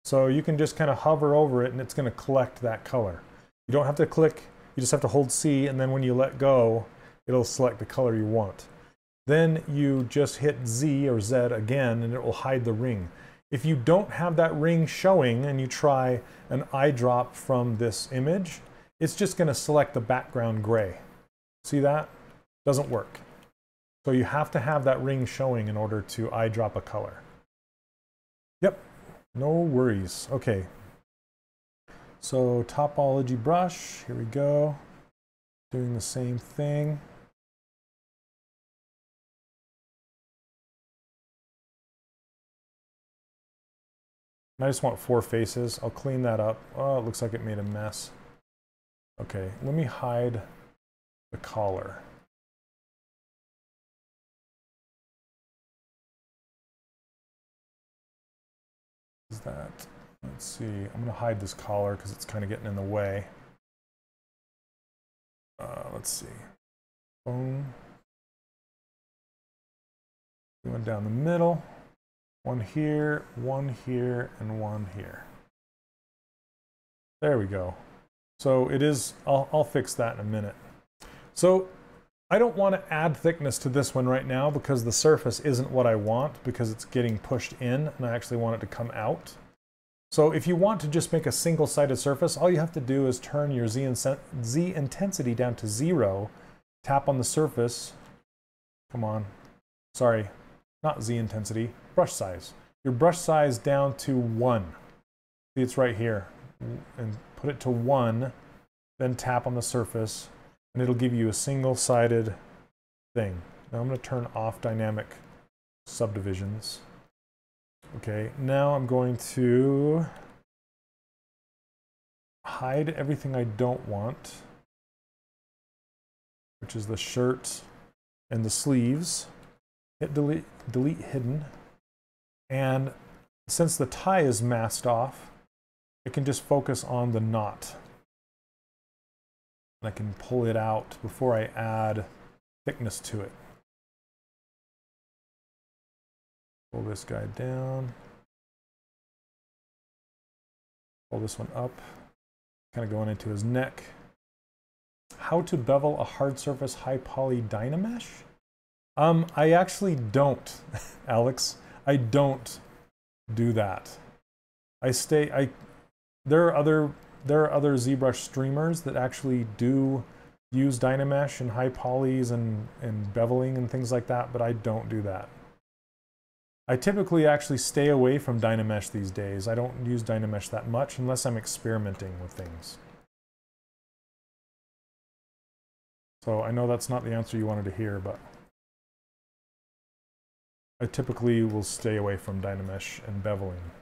So you can just kind of hover over it and it's gonna collect that color. You don't have to click, you just have to hold C, and then when you let go, it'll select the color you want. Then you just hit Z or Z again and it will hide the ring. If you don't have that ring showing and you try an eyedrop from this image, it's just gonna select the background gray. See that? Doesn't work. So you have to have that ring showing in order to eyedrop a color. Yep, no worries. Okay. So Topology Brush, here we go. Doing the same thing. I just want 4 faces. I'll clean that up. Oh, it looks like it made a mess. Okay, let me hide the collar. Is that? Let's see. I'm going to hide this collar because it's kind of getting in the way. Let's see. Boom. Going down the middle. One here, and one here. There we go. So it is, I'll fix that in a minute. So I don't want to add thickness to this one right now because the surface isn't what I want, because it's getting pushed in and I actually want it to come out. So if you want to just make a single-sided surface, all you have to do is turn your Z intensity down to 0, tap on the surface. Come on. Sorry, not Z intensity, brush size. Your brush size down to 1. See, it's right here. And put it to 1, then tap on the surface, and it'll give you a single-sided thing. Now I'm going to turn off dynamic subdivisions. Okay, now I'm going to hide everything I don't want, which is the shirt and the sleeves. Hit delete hidden. And since the tie is masked off, I can just focus on the knot. And I can pull it out before I add thickness to it. Pull this guy down. Pull this one up. Kind of going into his neck. How to bevel a hard surface high poly Dynamesh? I actually don't, Alex. I don't do that. There are other ZBrush streamers that actually do use Dynamesh and high polys and beveling and things like that, but I don't do that. I typically actually stay away from Dynamesh these days. I don't use Dynamesh that much unless I'm experimenting with things. So I know that's not the answer you wanted to hear, but I typically will stay away from Dynamesh and beveling.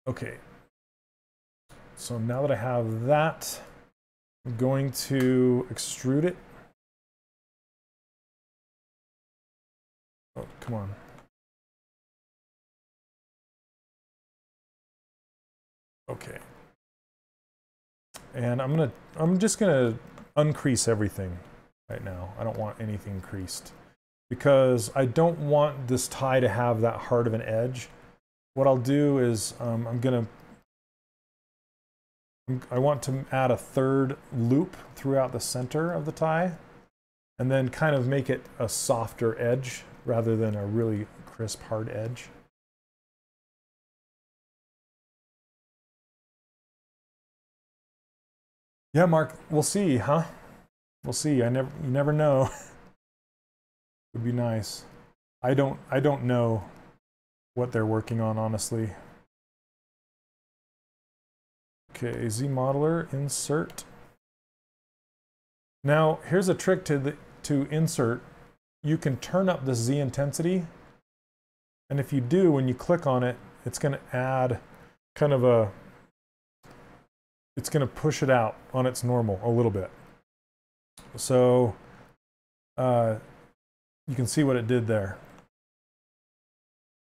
Okay. So now that I have that, I'm going to extrude it. Oh, come on. Okay. And I'm just gonna uncrease everything right now. I don't want anything creased because I don't want this tie to have that hard of an edge. What I'll do is I want to add a third loop throughout the center of the tie and then kind of make it a softer edge rather than a really crisp hard edge. Yeah, Mark, we'll see, huh? We'll see. You never know. Would be nice. I don't know what they're working on, honestly. Okay, Zmodeler Insert. Now, here's a trick to insert. You can turn up the Z intensity, and if you do, when you click on it, it's going to add kind of a, it's going to push it out on its normal a little bit. So you can see what it did there.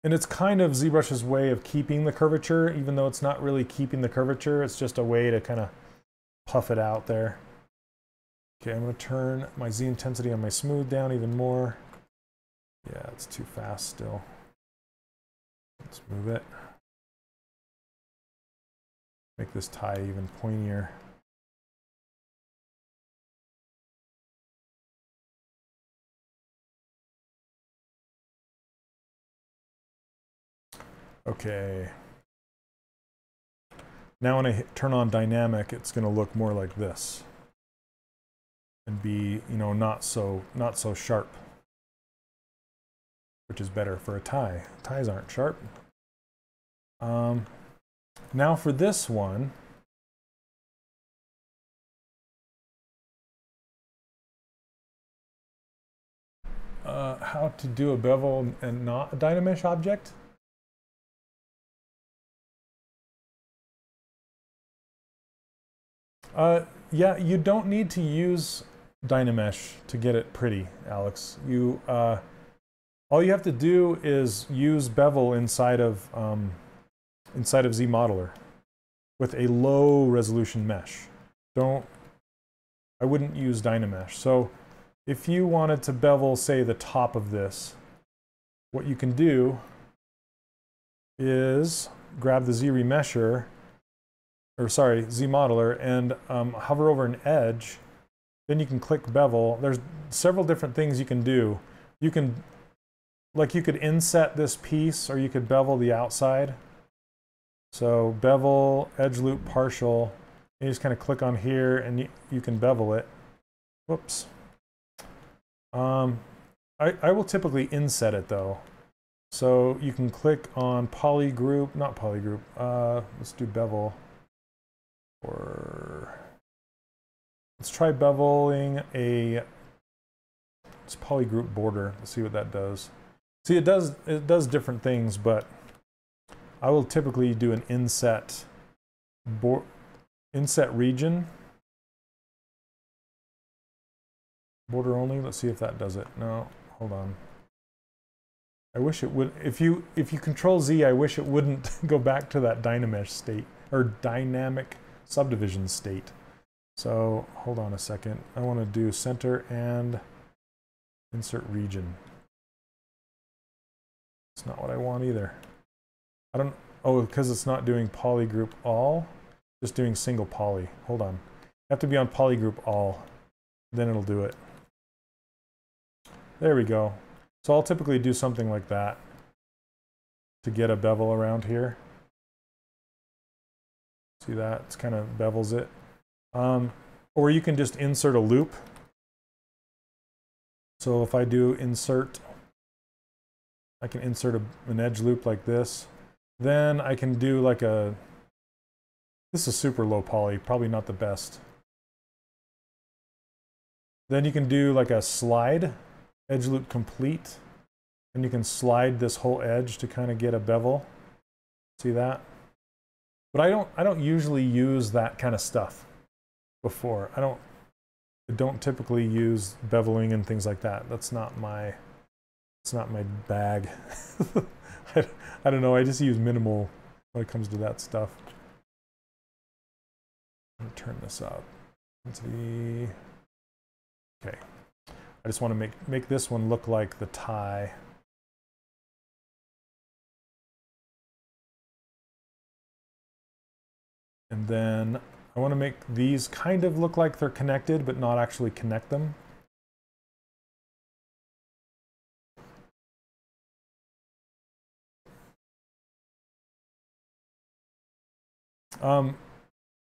And it's kind of ZBrush's way of keeping the curvature, even though it's not really keeping the curvature. It's just a way to kind of puff it out there. Okay, I'm going to turn my Z intensity on my smooth down even more. Yeah, it's too fast still. Let's move it. Make this tie even pointier. Okay. Now when I turn on dynamic, it's going to look more like this. And be, you know, not so sharp. Which is better for a tie. Ties aren't sharp. Now for this one, how to do a bevel and not a Dynamesh object? Yeah, you don't need to use Dynamesh to get it pretty, Alex. You all you have to do is use Bevel inside of Zmodeler with a low resolution mesh. I wouldn't use Dynamesh. So if you wanted to bevel, say, the top of this, what you can do is grab the Zremesher, or sorry, Zmodeler, and hover over an edge. Then you can click Bevel. There's several different things you can do. You can, like, you could inset this piece, or you could bevel the outside. So Bevel, Edge Loop, Partial. And you just kind of click on here, and you can bevel it. Whoops. I will typically inset it, though. So you can click on Polygroup, not Polygroup. Let's do Bevel. Or let's try beveling it's polygroup border. Let's see what that does. See, it does different things, but I will typically do an inset region. Border only. Let's see if that does it. No, hold on. I wish it would. If you Control Z, I wish it wouldn't go back to that Dynamesh state or dynamic subdivision state. So hold on a second. I want to do center and insert region. It's not what I want either. I don't. Oh, because it's not doing polygroup all. Just doing single poly. Hold on. I have to be on polygroup all. Then it'll do it. There we go. So I'll typically do something like that to get a bevel around here. See that? It's kind of bevels it. Or you can just insert a loop. So if I do insert, I can insert an edge loop like this. Then I can do like this is super low poly, probably not the best. Then you can do like a slide, edge loop complete. And you can slide this whole edge to kind of get a bevel. See that? But I don't usually use that kind of stuff before. I don't typically use beveling and things like that. It's not my bag. I don't know, I just use minimal when it comes to that stuff. Let me turn this up. Okay. I just want to make this one look like the tie. And then I want to make these kind of look like they're connected, but not actually connect them.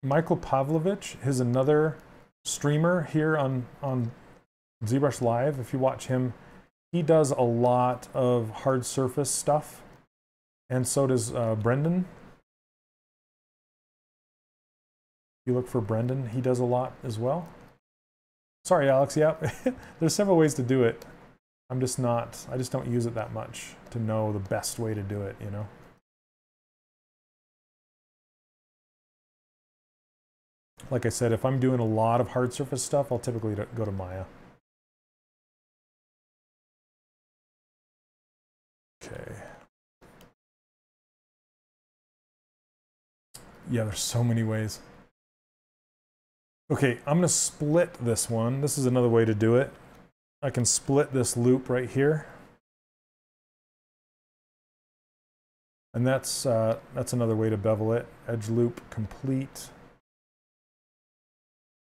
Michael Pavlovich is another streamer here on ZBrushLIVE. If you watch him, he does a lot of hard surface stuff, and so does Brendan. If you look for Brendan, he does a lot as well. Sorry, Alex. Yeah, there's several ways to do it. I just don't use it that much to know the best way to do it, you know? Like I said, if I'm doing a lot of hard surface stuff, I'll typically go to Maya. Okay. Yeah, there's so many ways. Okay, I'm gonna split this one. This is another way to do it. I can split this loop right here. And that's another way to bevel it. Edge loop complete.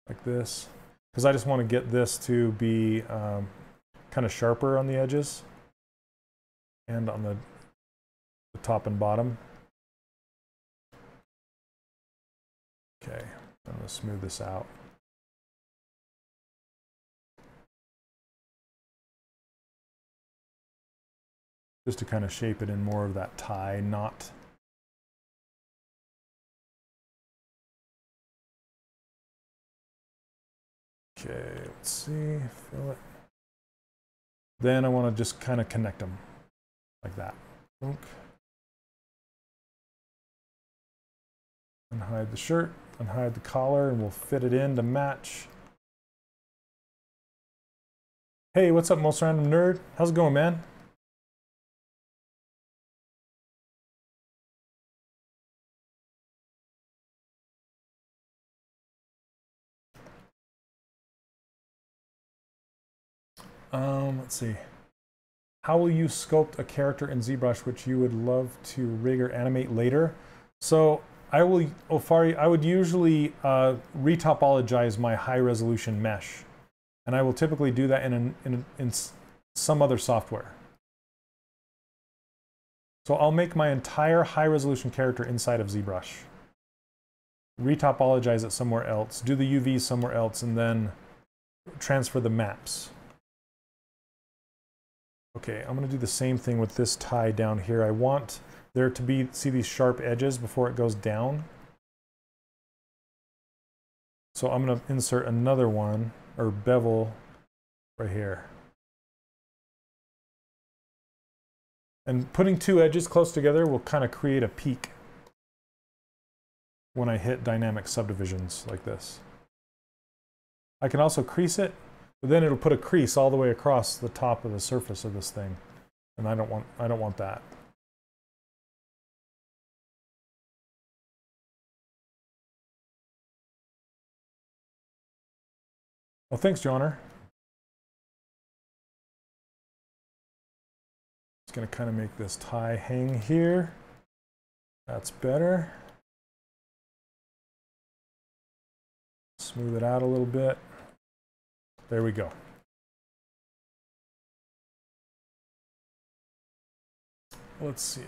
Like this. Because I just want to get this to be kind of sharper on the edges. And on the top and bottom. Okay, I'm going to smooth this out. Just to kind of shape it in more of that tie knot. Okay, let's see, fill it. Then I want to just kind of connect them like that. Unhide the shirt, unhide the collar, and we'll fit it in to match. Hey, what's up, Most Random Nerd? How's it going, man? Let's see. How will you sculpt a character in ZBrush which you would love to rig or animate later? So I will, Ofari, I would usually retopologize my high resolution mesh. And I will typically do that in some other software. So I'll make my entire high resolution character inside of ZBrush. Retopologize it somewhere else, do the UVs somewhere else, and then transfer the maps. Okay, I'm going to do the same thing with this tie down here. I want there to be, see these sharp edges before it goes down. So I'm going to insert another one, or bevel, right here. And putting two edges close together will kind of create a peak when I hit dynamic subdivisions like this. I can also crease it, but then it'll put a crease all the way across the top of the surface of this thing. And I don't want that. Well, thanks, Johnner. Just gonna kind of make this tie hang here. That's better. Smooth it out a little bit. There we go. Let's see.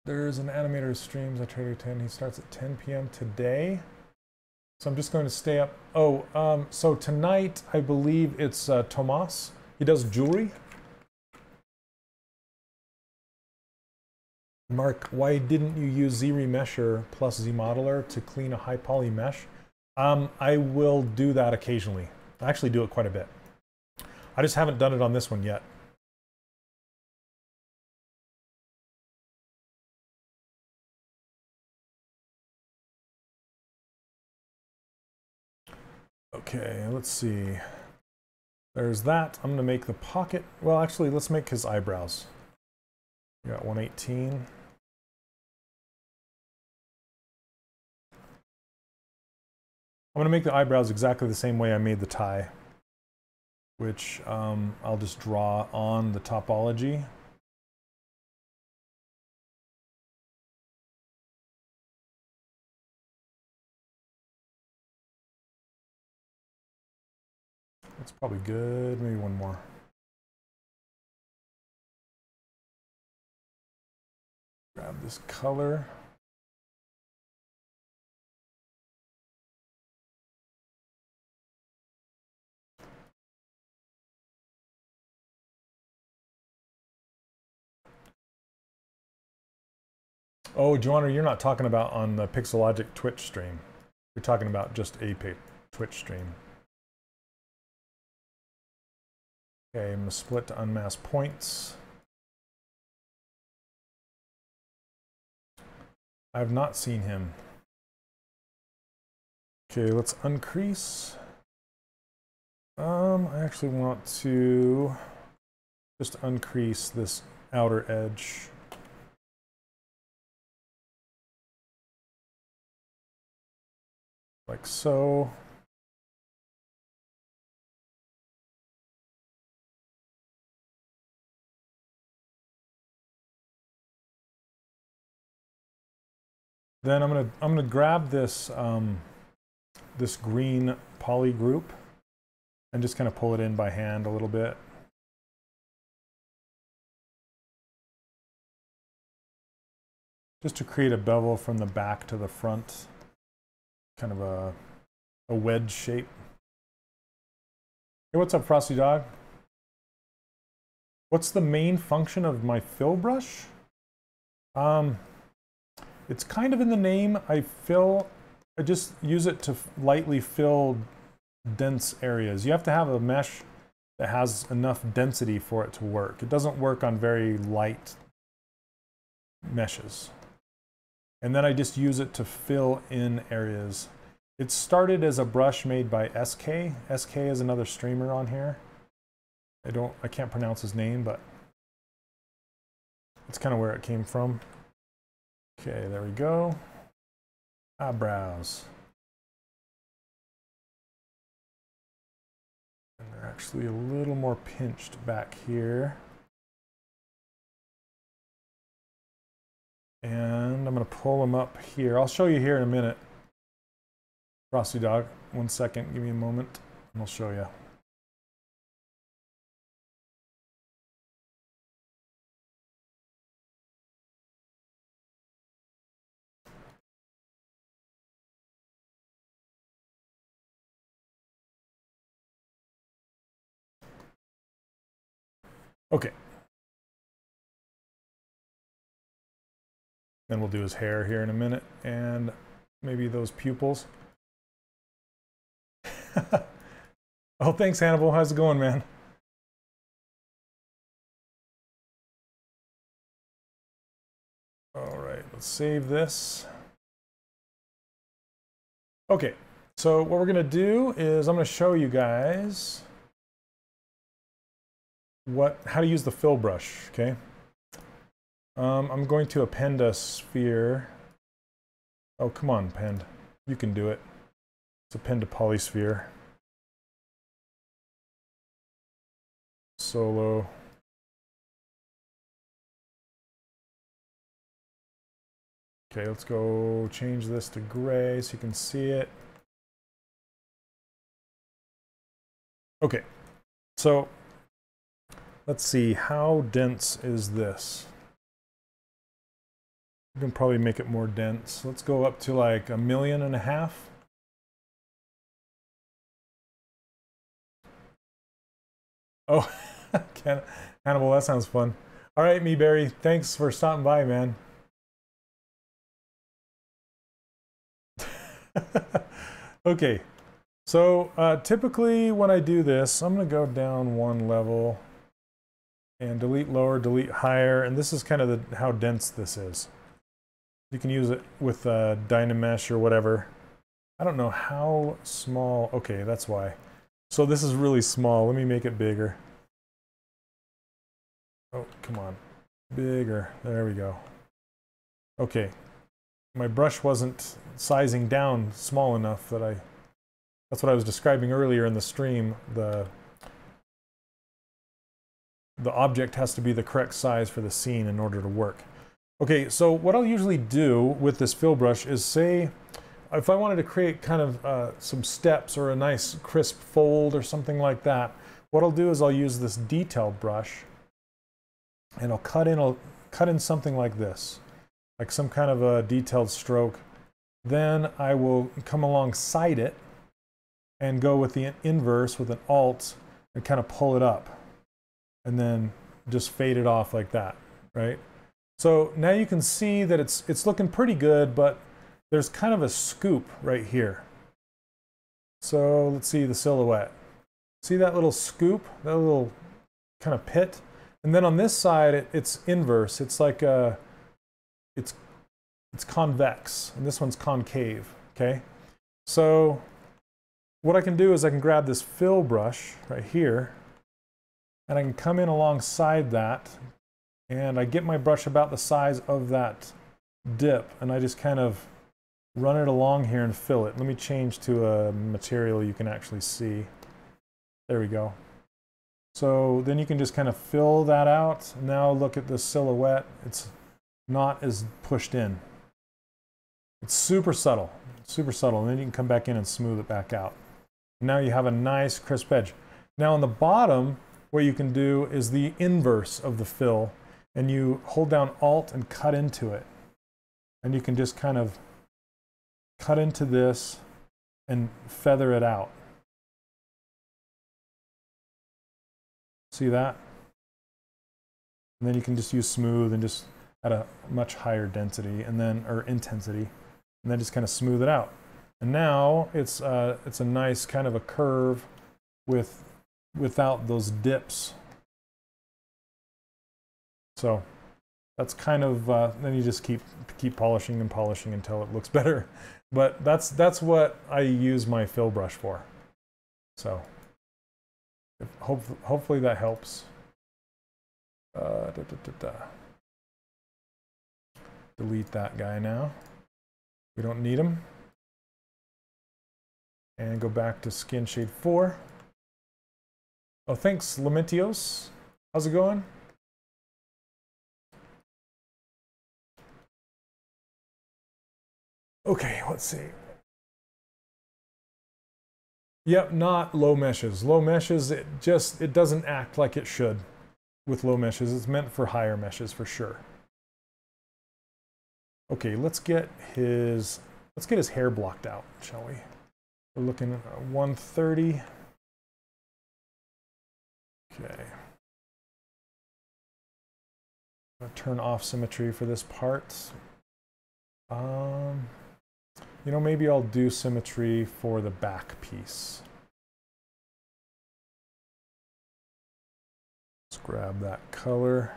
There's an animator who streams. I try to attend. He starts at 10 p.m. today. So I'm just going to stay up. Oh, so tonight I believe it's Tomas. He does jewelry. Mark, why didn't you use Zremesher plus Zmodeler to clean a high poly mesh? I will do that occasionally. I actually do it quite a bit. I just haven't done it on this one yet. Okay, let's see. There's that. I'm going to make the pocket. Well, actually, let's make his eyebrows. We got 118. I'm going to make the eyebrows exactly the same way I made the tie, which I'll just draw on the topology. That's probably good. Maybe one more. Grab this color. Oh, Joanna, you're not talking about on the Pixelogic Twitch stream. You're talking about just a Twitch stream. Okay, I'm going to split to unmask points. I have not seen him. Okay, let's uncrease. I actually want to just uncrease this outer edge. Like so. Then I'm gonna grab this this green poly group and just kind of pull it in by hand a little bit. Just to create a bevel from the back to the front, kind of a wedge shape. Hey, what's up, Frosty Dog? What's the main function of my fill brush? It's kind of in the name. I just use it to lightly fill dense areas. You have to have a mesh that has enough density for it to work. It doesn't work on very light meshes. And then I just use it to fill in areas. It started as a brush made by SK. SK is another streamer on here. I can't pronounce his name, but it's kind of where it came from. Okay, there we go. Eyebrows. And they're actually a little more pinched back here. And I'm going to pull them up here. I'll show you here in a minute. Frosty Dog, 1 second, give me a moment, and I'll show you. Okay. Then we'll do his hair here in a minute, and maybe those pupils. Oh, thanks, Hannibal. How's it going, man? All right, let's save this. Okay, so what we're going to do is I'm going to show you guys how to use the fill brush, okay? I'm going to append a sphere. Oh, come on, append. You can do it. Let's append a polysphere. Solo. Okay, let's go change this to gray so you can see it. Okay, so let's see, how dense is this? You can probably make it more dense. Let's go up to like 1.5 million. Oh, Hannibal, that sounds fun. All right, me Barry, thanks for stopping by, man. Okay, so typically when I do this, I'm going to go down one level and delete lower, delete higher, and this is kind of how dense this is. You can use it with Dynamesh or whatever. I don't know how small. Okay, that's why. So this is really small. Let me make it bigger. Oh, come on. Bigger. There we go. Okay. My brush wasn't sizing down small enough that that's what I was describing earlier in the stream. The object has to be the correct size for the scene in order to work. Okay, so what I'll usually do with this fill brush is say, if I wanted to create kind of some steps or a nice crisp fold or something like that, what I'll do is I'll use this detail brush and I'll cut in something like this, like some kind of a detailed stroke. Then I will come alongside it and go with the inverse with an Alt and kind of pull it up and then just fade it off like that, right? So now you can see that it's looking pretty good, but there's kind of a scoop right here. So let's see the silhouette. See that little scoop, that little kind of pit? And then on this side, it's inverse. It's like it's convex, and this one's concave, okay? So what I can do is I can grab this fill brush right here, and I can come in alongside that, and I get my brush about the size of that dip, and I just kind of run it along here and fill it. Let me change to a material you can actually see. There we go. So then you can just kind of fill that out. Now look at the silhouette. It's not as pushed in. It's super subtle, and then you can come back in and smooth it back out. Now you have a nice crisp edge. Now on the bottom, what you can do is the inverse of the fill, and you hold down Alt and cut into it. And you can just kind of cut into this and feather it out. See that? And then you can just use smooth and just at a much higher density and then, or intensity, and then just kind of smooth it out. And now it's a nice kind of a curve without those dips. So that's kind of, then you just keep polishing and polishing until it looks better. But that's what I use my fill brush for. So hopefully that helps. Delete that guy now. We don't need him. And go back to Skin Shade 4. Oh, thanks, Lamentios. How's it going? Okay, let's see. Yep, not low meshes. Low meshes, it doesn't act like it should with low meshes. It's meant for higher meshes for sure. Okay, let's get his hair blocked out, shall we? We're looking at 130. Okay. I'm gonna turn off symmetry for this part. You know, maybe I'll do symmetry for the back piece. Let's grab that color.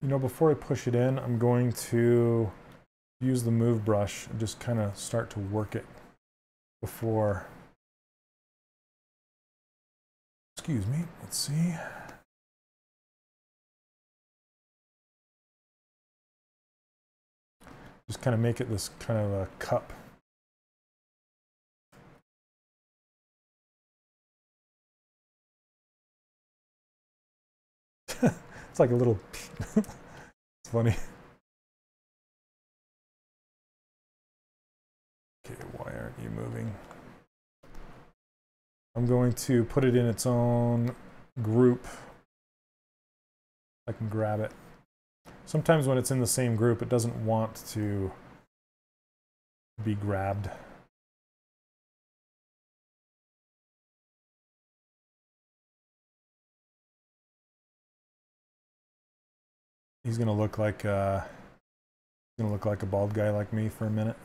You know, before I push it in, I'm going to use the move brush and just kind of start to work it before. Excuse me, let's see. Just kind of make it this kind of a cup. It's like a little, it's funny. Okay, why aren't you moving? I'm going to put it in its own group. I can grab it. Sometimes when it's in the same group, it doesn't want to be grabbed. He's gonna look like a bald guy like me for a minute.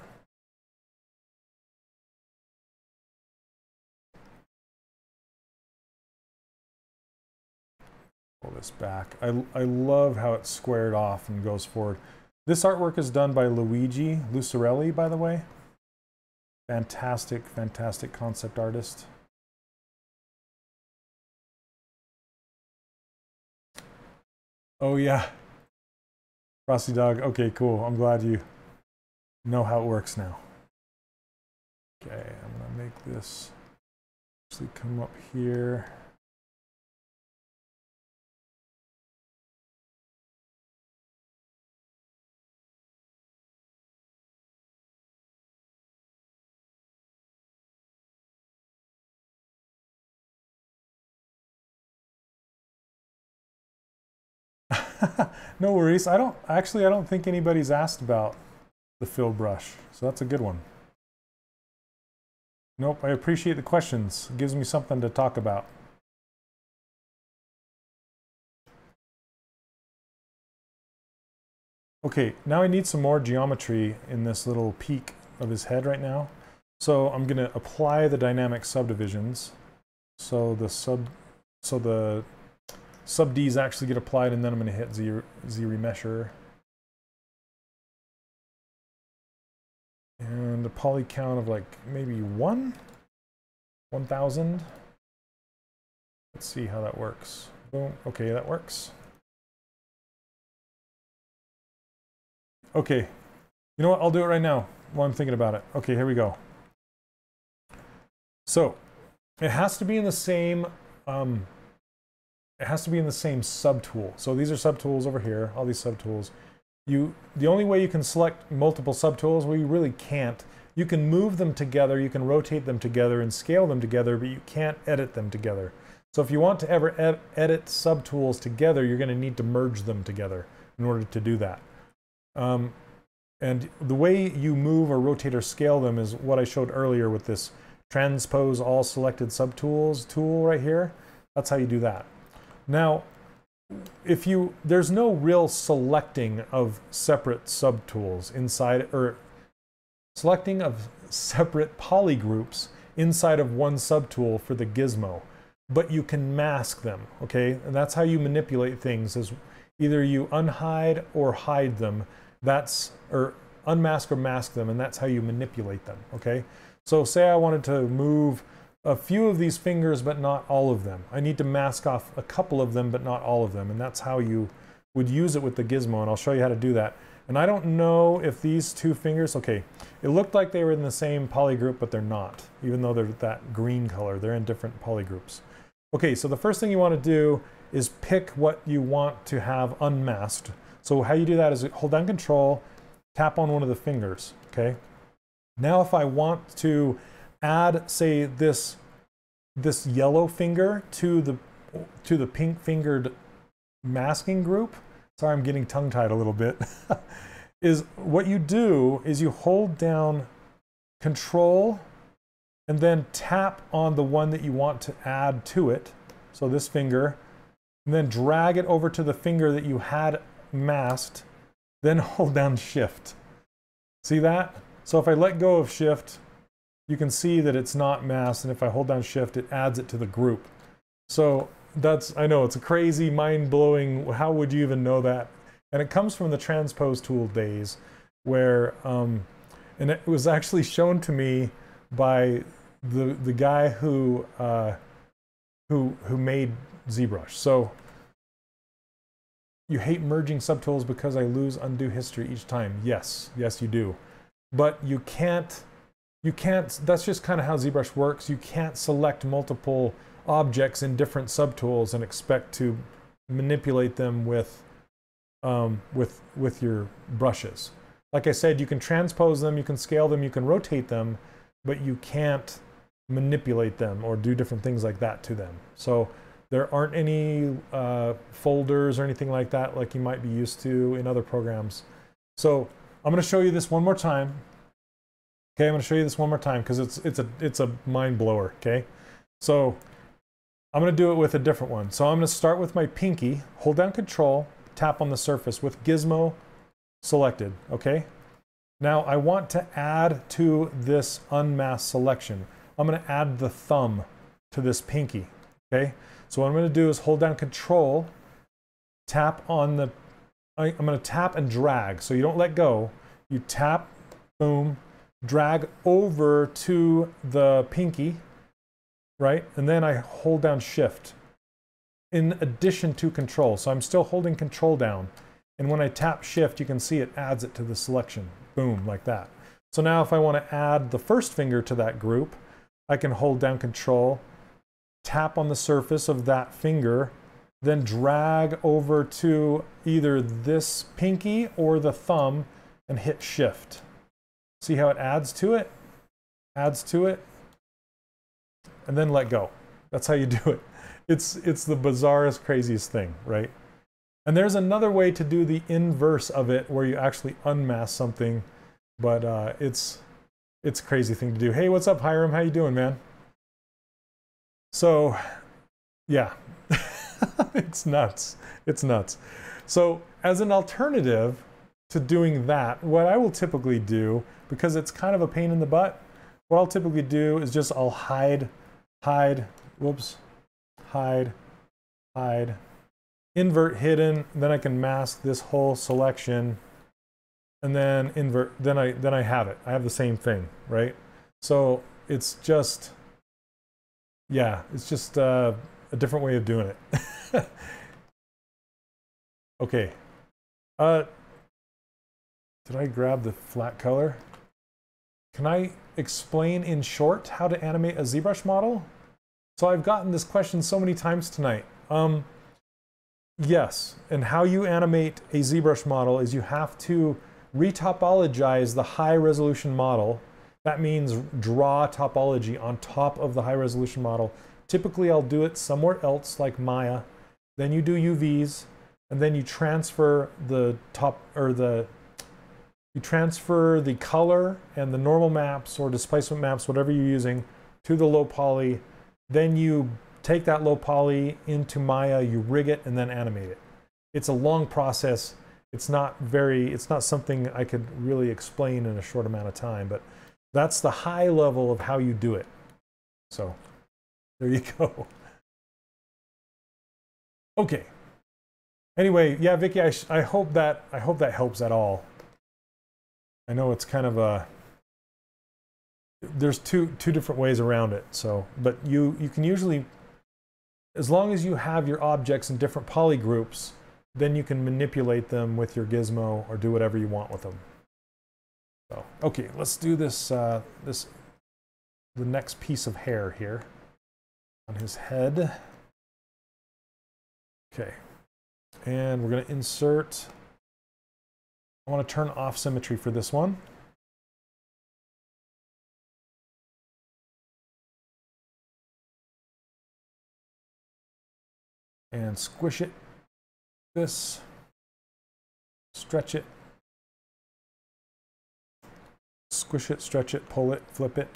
Pull this back. I love how it's squared off and goes forward. This artwork is done by Luigi Lucarelli, by the way. Fantastic, fantastic concept artist. Oh yeah. Frosty Dog. Okay, cool. I'm glad you know how it works now. Okay, I'm gonna make this actually come up here. No worries. I don't think anybody's asked about the fill brush, so that's a good one. Nope, I appreciate the questions. It gives me something to talk about. Okay, now I need some more geometry in this little peak of his head right now. So I'm going to apply the dynamic subdivisions. So the sub-Ds actually get applied, and then I'm going to hit Zremesher. And a poly count of like maybe 1,000. Let's see how that works. Boom. Okay, that works. Okay, you know what? I'll do it right now while I'm thinking about it. Okay, here we go. So it has to be in the same. It has to be in the same subtool. So these are subtools over here. All these subtools. The only way you can select multiple subtools, well, you really can't. You can move them together. You can rotate them together and scale them together, but you can't edit them together. So if you want to ever edit subtools together, you're going to need to merge them together in order to do that. And the way you move or rotate or scale them is what I showed earlier with this transpose all selected subtools tool right here. That's how you do that. Now, there's no real selecting of separate subtools inside, or selecting of separate polygroups inside of one subtool for the gizmo, but you can mask them, okay? And that's how you manipulate things, is either you unhide or hide them. Or unmask or mask them, and that's how you manipulate them, okay? So say I wanted to move a few of these fingers, but not all of them. I need to mask off a couple of them, but not all of them, and that's how you would use it with the gizmo, and I'll show you how to do that. And I don't know if these two fingers, okay, it looked like they were in the same polygroup, but they're not, even though they're that green color. They're in different polygroups. Okay, so the first thing you want to do is pick what you want to have unmasked. So how you do that is hold down Control, tap on one of the fingers, okay? Now if I want to add, say, this yellow finger to the pink fingered masking group, sorry, I'm getting tongue-tied a little bit, is what you do is you hold down Control and then tap on the one that you want to add to it, so this finger, and then drag it over to the finger that you had masked, then hold down Shift. See that? So if I let go of Shift, you can see that it's not masked, and if I hold down Shift, it adds it to the group. So that's, I know, it's a crazy, mind-blowing, how would you even know that? And it comes from the transpose tool days, where, and it was actually shown to me by the guy who made ZBrush. So you hate merging subtools because I lose undo history each time. Yes, yes you do. But you can't, that's just kind of how ZBrush works. You can't select multiple objects in different subtools and expect to manipulate them with your brushes. Like I said, you can transpose them, you can scale them, you can rotate them, but you can't manipulate them or do different things like that to them. So there aren't any folders or anything like that like you might be used to in other programs. So I'm going to show you this one more time. Okay, I'm going to show you this one more time because it's a mind blower. Okay, so I'm going to do it with a different one. So I'm going to start with my pinky, hold down Control, tap on the surface with gizmo selected. Okay, now I want to add to this unmasked selection. I'm going to add the thumb to this pinky. Okay, so what I'm going to do is hold down Control, tap on the, I'm going to tap and drag. So you don't let go. You tap, boom, drag over to the pinky, right? And then I hold down Shift in addition to Control. So I'm still holding Control down. And when I tap Shift, you can see it adds it to the selection. Boom, like that. So now if I want to add the first finger to that group, I can hold down Control, tap on the surface of that finger, then drag over to either this pinky or the thumb and hit Shift. See how it adds to it? Adds to it, and then let go. That's how you do it. It's the bizarrest, craziest thing, right? And there's another way to do the inverse of it where you actually unmask something, but it's It's a crazy thing to do. Hey, what's up, Hiram? How you doing, man? So, yeah, it's nuts. It's nuts. So as an alternative to doing that, what I will typically do, because it's kind of a pain in the butt, what I'll typically do is just I'll hide, whoops, hide, invert hidden, then I can mask this whole selection, and then invert, then I have it. I have the same thing, right? So it's just, yeah, it's just a different way of doing it. Okay. Did I grab the flat color? Can I explain in short how to animate a ZBrush model? So I've gotten this question so many times tonight. Yes, and how you animate a ZBrush model is you have to retopologize the high resolution model. That means draw topology on top of the high resolution model. Typically I'll do it somewhere else like Maya. Then you do UVs, and then you transfer the you transfer the color and the normal maps or displacement maps, whatever you're using, to the low poly. Then you take that low poly into Maya, you rig it, and then animate it. It's a long process. It's not something I could really explain in a short amount of time, but that's the high level of how you do it. So there you go. Okay. Anyway, yeah, Vicky, I hope that helps at all. I know it's kind of a, there's two different ways around it. So, but you can usually, as long as you have your objects in different poly groups, then you can manipulate them with your gizmo or do whatever you want with them. So, okay, let's do this, the next piece of hair here on his head. Okay, and we're going to insert. I want to turn off symmetry for this one. And squish it. This. Stretch it. Squish it, stretch it, pull it, flip it.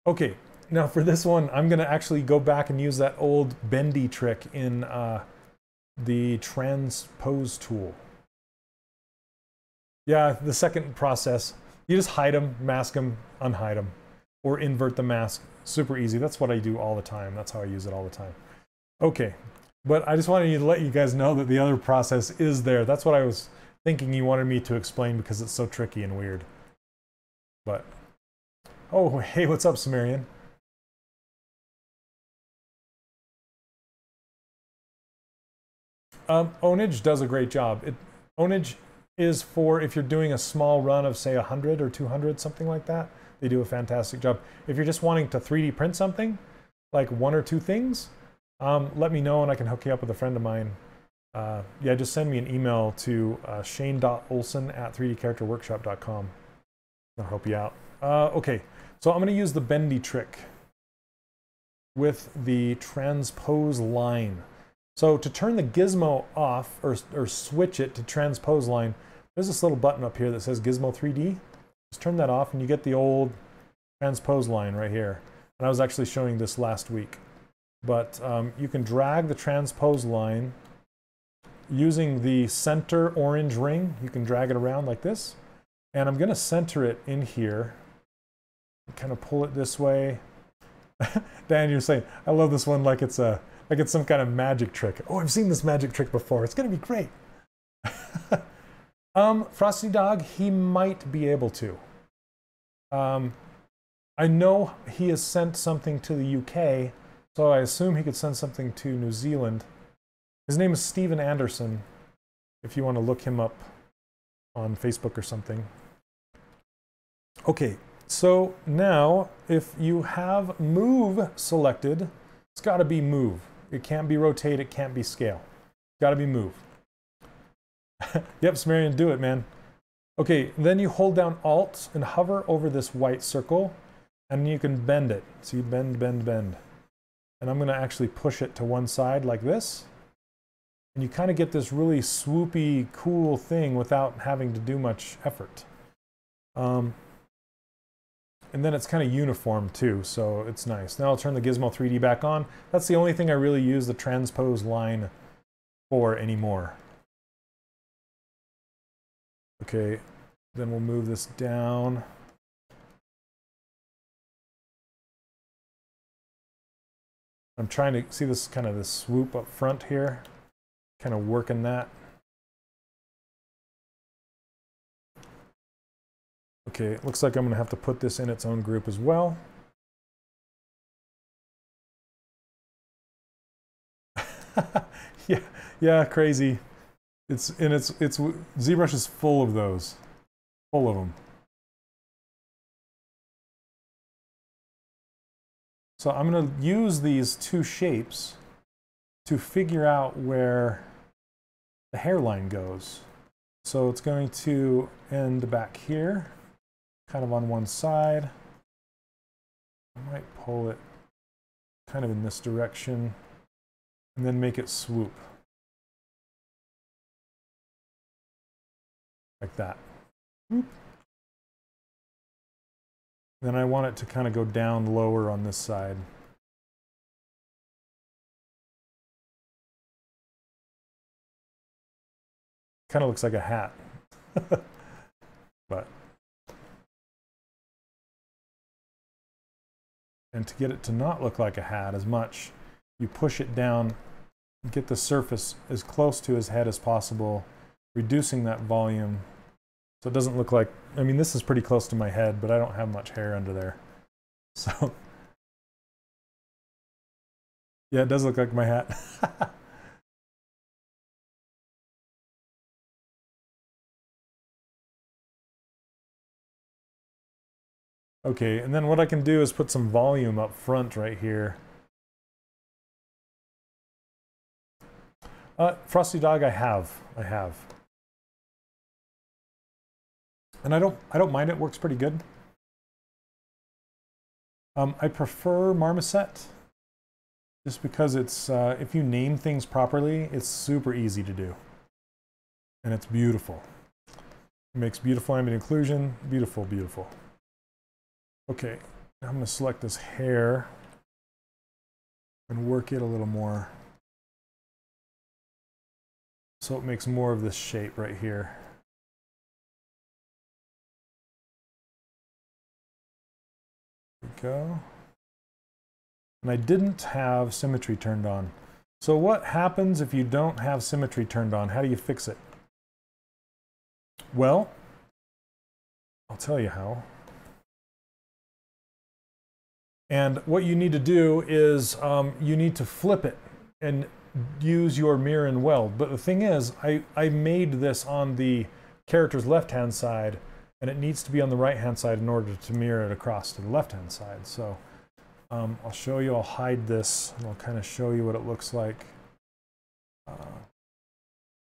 Okay, now for this one, I'm going to actually go back and use that old bendy trick in the transpose tool. Yeah, the second process, you just hide them, mask them, unhide them, or invert the mask. Super easy. That's what I do all the time. That's how I use it all the time. Okay, but I just wanted to let you guys know that the other process is there. That's what I was thinking you wanted me to explain because it's so tricky and weird. But, oh, hey, what's up, Sumerian? Ownage does a great job. Ownage is for if you're doing a small run of, say, 100 or 200, something like that. They do a fantastic job. If you're just wanting to 3D print something, like one or two things, let me know and I can hook you up with a friend of mine. Yeah, just send me an email to shane.olson@3dcharacterworkshop.com. I'll help you out. Okay, so I'm going to use the bendy trick with the transpose line. So to turn the gizmo off or switch it to transpose line, there's this little button up here that says Gizmo 3D. Just turn that off and you get the old transpose line right here. And I was actually showing this last week. But you can drag the transpose line using the center orange ring. You can drag it around like this. And I'm going to center it in here. Kind of pull it this way. Dan, you're saying, I love this one like it's some kind of magic trick. Oh, I've seen this magic trick before. It's going to be great. Frosty Dog, he might be able to. I know he has sent something to the UK, so I assume he could send something to New Zealand. His name is Stephen Anderson, if you want to look him up on Facebook or something. Okay, so now if you have move selected, it's got to be move. It can't be rotate, it can't be scale. It's got to be move. Yep, Sumerian, do it, man. Okay, then you hold down Alt and hover over this white circle, and you can bend it. So you bend, bend, bend. And I'm going to actually push it to one side like this. And you kind of get this really swoopy, cool thing without having to do much effort. And then it's kind of uniform too, so it's nice. Now I'll turn the Gizmo 3D back on. That's the only thing I really use the transpose line for anymore. Okay, then we'll move this down. I'm trying to see this kind of this swoop up front here, kind of working that. Okay, it looks like I'm going to have to put this in its own group as well. yeah, crazy. ZBrush is full of those, full of them. So I'm going to use these two shapes to figure out where the hairline goes. So it's going to end back here, kind of on one side. I might pull it kind of in this direction and then make it swoop. Like that. Then I want it to kind of go down lower on this side. Kind of looks like a hat. But. And to get it to not look like a hat as much, you push it down, get the surface as close to his head as possible, reducing that volume. So it doesn't look like, I mean, this is pretty close to my head, but I don't have much hair under there. So, yeah, it does look like my hat. Okay, and then what I can do is put some volume up front right here. Frosty Dog, I have. And I don't mind it, works pretty good. I prefer Marmoset just because it's, if you name things properly, it's super easy to do. And it's beautiful. It makes beautiful ambient occlusion, beautiful, beautiful. Okay, I'm going to select this hair and work it a little more so it makes more of this shape right here. There we go. And I didn't have symmetry turned on. So what happens if you don't have symmetry turned on? How do you fix it? Well, I'll tell you how. And what you need to do is you need to flip it and use your mirror and weld. But the thing is, I made this on the character's left-hand side, and it needs to be on the right-hand side in order to mirror it across to the left-hand side. So I'll show you, I'll hide this, and I'll kind of show you what it looks like. I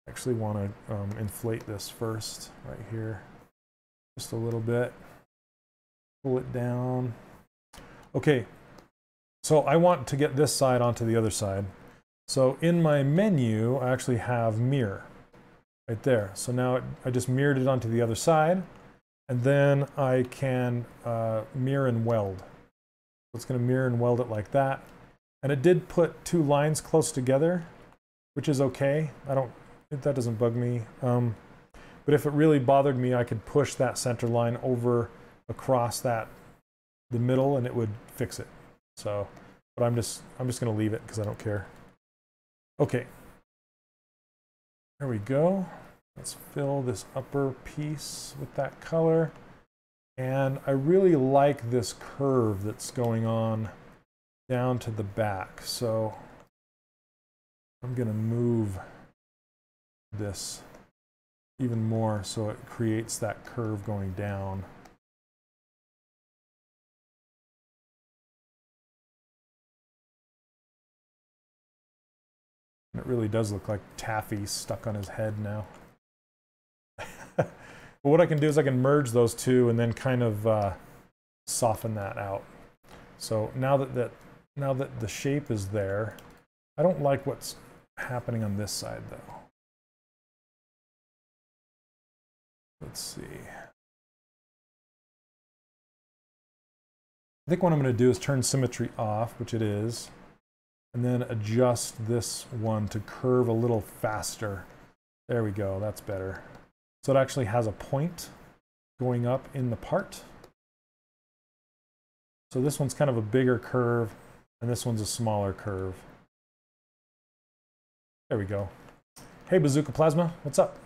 actually want to inflate this first, right here. Just a little bit. Pull it down. Okay, so I want to get this side onto the other side. So in my menu, I actually have mirror right there. So now I just mirrored it onto the other side, and then I can mirror and weld. So it's going to mirror and weld it like that. And it did put two lines close together, which is okay. That doesn't bug me. But if it really bothered me, I could push that center line over across the middle, and it would fix it. So, but I'm just going to leave it because I don't care. Okay, there we go. Let's fill this upper piece with that color. And I really like this curve that's going on down to the back. So I'm going to move this even more so it creates that curve going down. It really does look like taffy stuck on his head now. But what I can do is I can merge those two and then kind of soften that out. So now that the shape is there, I don't like what's happening on this side though. Let's see. I think what I'm going to do is turn symmetry off, which it is, and then adjust this one to curve a little faster. There we go, that's better. So it actually has a point going up in the part. So this one's kind of a bigger curve, and this one's a smaller curve. There we go. Hey, Bazooka Plasma, what's up?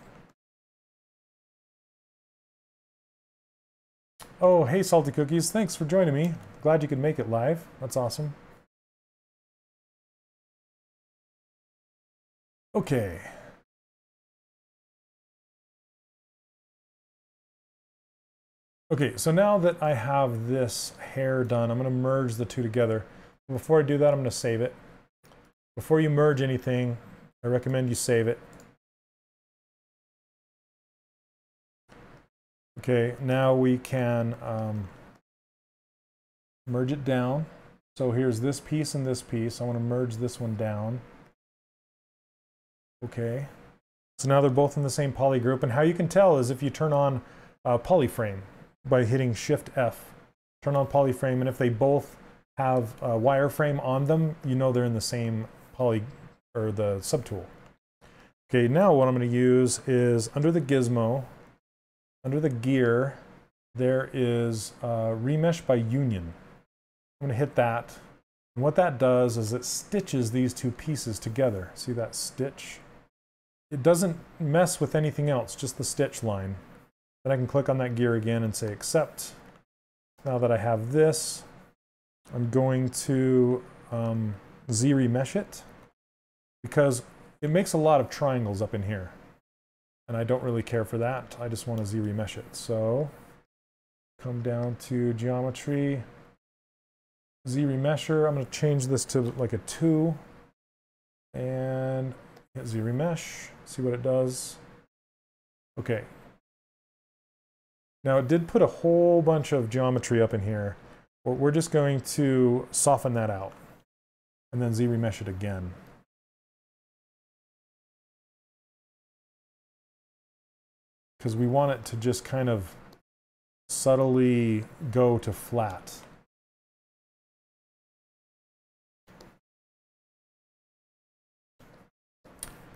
Oh, hey, Salty Cookies, thanks for joining me. Glad you could make it live. That's awesome. Okay. Okay, so now that I have this hair done, I'm going to merge the two together. Before I do that, I'm going to save it. Before you merge anything, I recommend you save it. Okay, now we can merge it down. So here's this piece and this piece. I want to merge this one down. Okay. So now they're both in the same poly group. And how you can tell is if you turn on Polyframe by hitting Shift F. Turn on Polyframe, and if they both have a wireframe on them, you know they're in the same poly, or the subtool. Okay, now what I'm going to use is under the gizmo, under the gear, there is Remesh by Union. I'm going to hit that. And what that does is it stitches these two pieces together. See that stitch? It doesn't mess with anything else, just the stitch line. Then I can click on that gear again and say accept. Now that I have this, I'm going to Zremesh it, because it makes a lot of triangles up in here. And I don't really care for that. I just want to Zremesh it. So come down to geometry, Zremesher. I'm going to change this to like a 2 and hit Zremesh. See what it does. Okay. Now it did put a whole bunch of geometry up in here. We're just going to soften that out and then Zremesh it again. Because we want it to just kind of subtly go to flat.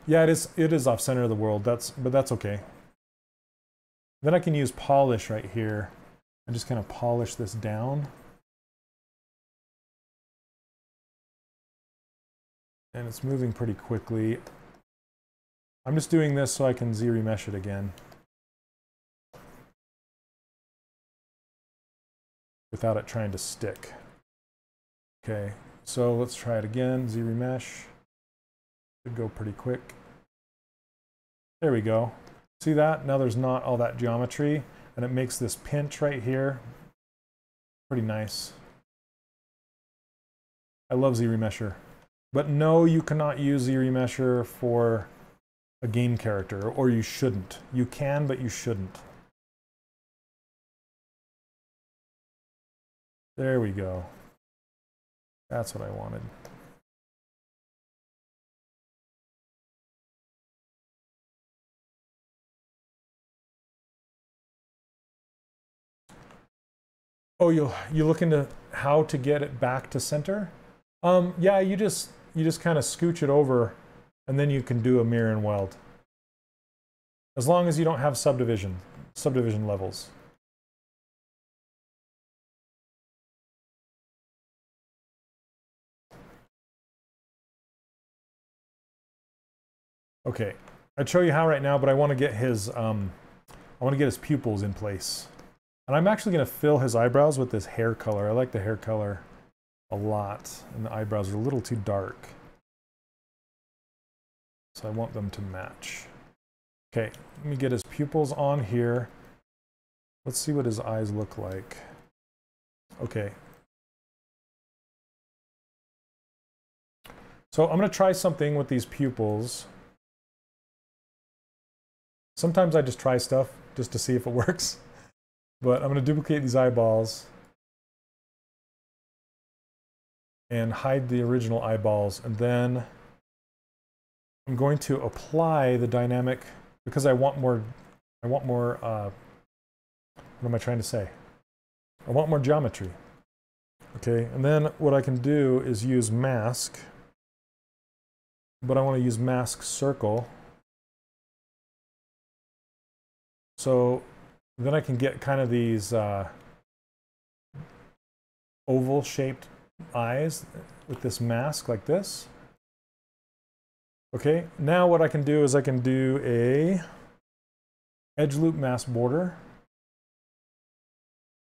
Yeah, it is off center of the world, but that's okay. Then I can use polish right here and just kind of polish this down. And it's moving pretty quickly. I'm just doing this so I can Zremesh it again without it trying to stick. Okay, so let's try it again. Zremesh. Should go pretty quick. There we go. See that? Now there's not all that geometry, and it makes this pinch right here pretty nice. I love Zremesher. But no, you cannot use Zremesher for a game character, or you shouldn't. You can, but you shouldn't. There we go. That's what I wanted. Oh, you look into how to get it back to center? Yeah, you just kind of scooch it over, and then you can do a mirror and weld. As long as you don't have subdivision levels. Okay, I'd show you how right now, but I want to get his pupils in place. And I'm actually going to fill his eyebrows with this hair color. I like the hair color a lot, and the eyebrows are a little too dark. So I want them to match. Okay, let me get his pupils on here. Let's see what his eyes look like. Okay. So I'm going to try something with these pupils. Sometimes I just try stuff just to see if it works. But I'm going to duplicate these eyeballs and hide the original eyeballs, and then I'm going to apply the dynamic because I want more, what am I trying to say? I want more geometry. Okay, and then what I can do is use mask, but I want to use mask circle. So then I can get kind of these oval shaped eyes with this mask like this. Okay, now what I can do is I can do a edge loop mask border.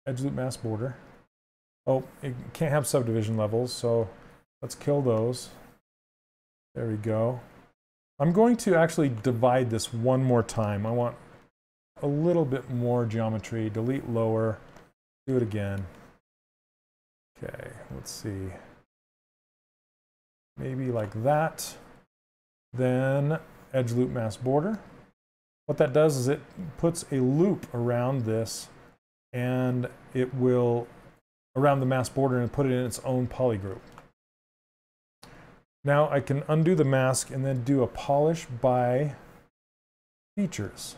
Edge loop mask border. Oh, it can't have subdivision levels, so let's kill those. There we go. I'm going to actually divide this one more time. I want a little bit more geometry. Delete lower. Do it again. Okay, let's see. Maybe like that. Then edge loop mask border. What that does is it puts a loop around this, and it will around the mask border and put it in its own poly group. Now I can undo the mask and then do a polish by features.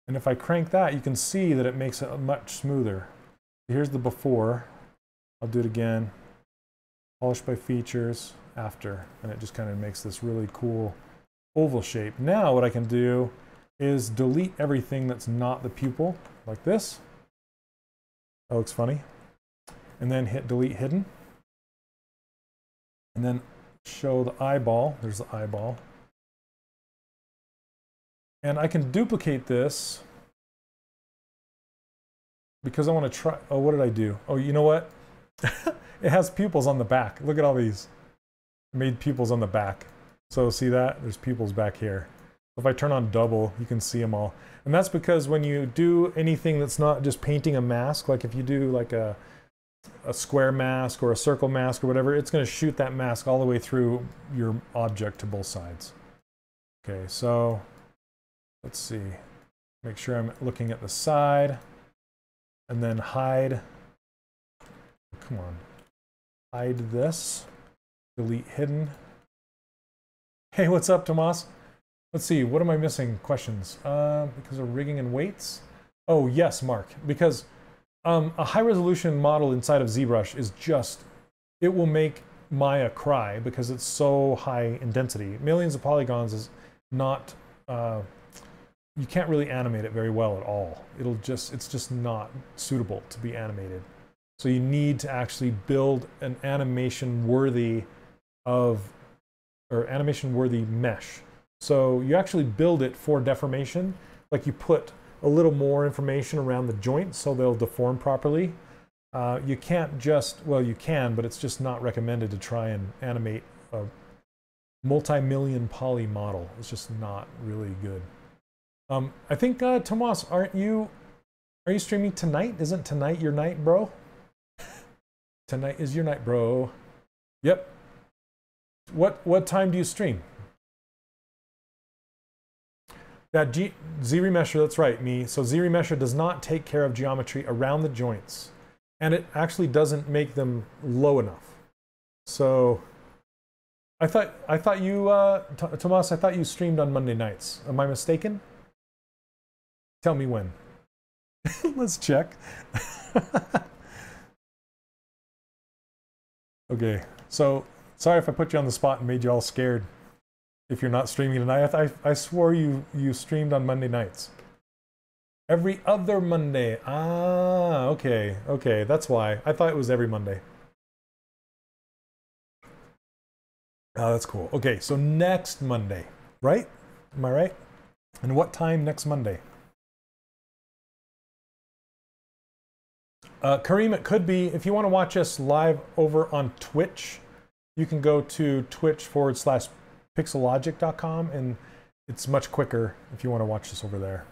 And if I crank that, you can see that it makes it much smoother. Here's the before. I'll do it again. Polish by features after, and it just kind of makes this really cool oval shape. Now what I can do is delete everything that's not the pupil, like this. That looks funny. And then hit delete hidden. And then show the eyeball. There's the eyeball. And I can duplicate this because I want to try. Oh, what did I do? Oh, you know what? It has pupils on the back. Look at all these. I made pupils on the back. So see that? There's pupils back here. If I turn on double, you can see them all. And that's because when you do anything that's not just painting a mask, like if you do like a square mask or a circle mask or whatever, it's going to shoot that mask all the way through your object to both sides. Okay, so let's see. Make sure I'm looking at the side and then hide. Come on. Hide this. Delete hidden. Hey, what's up, Tomas? Let's see, what am I missing? Questions. Because of rigging and weights? Oh, yes, Mark. Because a high-resolution model inside of ZBrush is just, it will make Maya cry because it's so high in density. Millions of polygons is not, you can't really animate it very well at all. It's just not suitable to be animated. So you need to actually build an animation-worthy animation-worthy mesh. So you actually build it for deformation, like you put a little more information around the joints so they'll deform properly. You can't just, well, you can, but it's just not recommended to try and animate a multi-million poly model. It's just not really good. I think, Tomas, are you streaming tonight? Isn't tonight your night, bro? Tonight is your night, bro. Yep. What time do you stream? Yeah, Zremesher, that's right, me. So Zremesher does not take care of geometry around the joints, and it actually doesn't make them low enough. So I thought you, Tomas, I thought you streamed on Monday nights. Am I mistaken? Tell me when. Let's check. Okay, so sorry if I put you on the spot and made you all scared. If you're not streaming tonight, I swore you streamed on Monday nights. Every other Monday. Ah, okay, that's why. I thought it was every Monday. Oh, that's cool. Okay, so next Monday, right? Am I right? And what time next Monday? Kareem, it could be, if you want to watch us live over on Twitch, you can go to twitch.com/pixelogic.com, and it's much quicker if you want to watch this over there.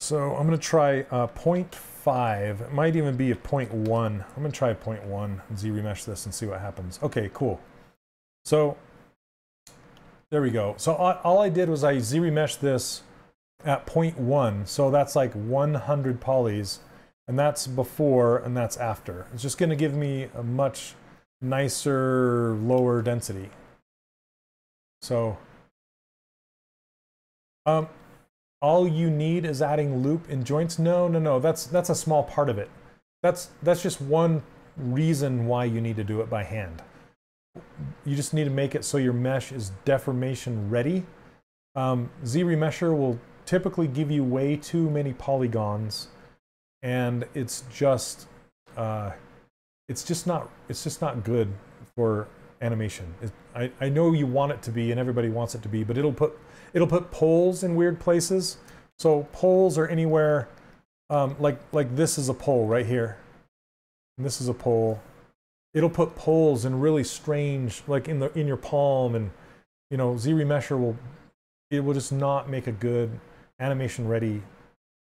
So I'm going to try 0.5. It might even be a 0.1. I'm going to try 0.1 and Zremesh this and see what happens. Okay, cool. So there we go. So all I did was I Zremesh this at 0.1. So that's like 100 polys. And that's before and that's after. It's just going to give me a much nicer, lower density. So all you need is adding loop in joints. No, that's a small part of it. that's just one reason why you need to do it by hand. You just need to make it so your mesh is deformation ready. Zremesher will typically give you way too many polygons, and it's just not good for animation. I know you want it to be, and everybody wants it to be, but it'll put poles in weird places. So poles are anywhere, like this is a pole right here, and this is a pole. It'll put poles in really strange, like in your palm, and you know, Zremesher will just not make a good animation ready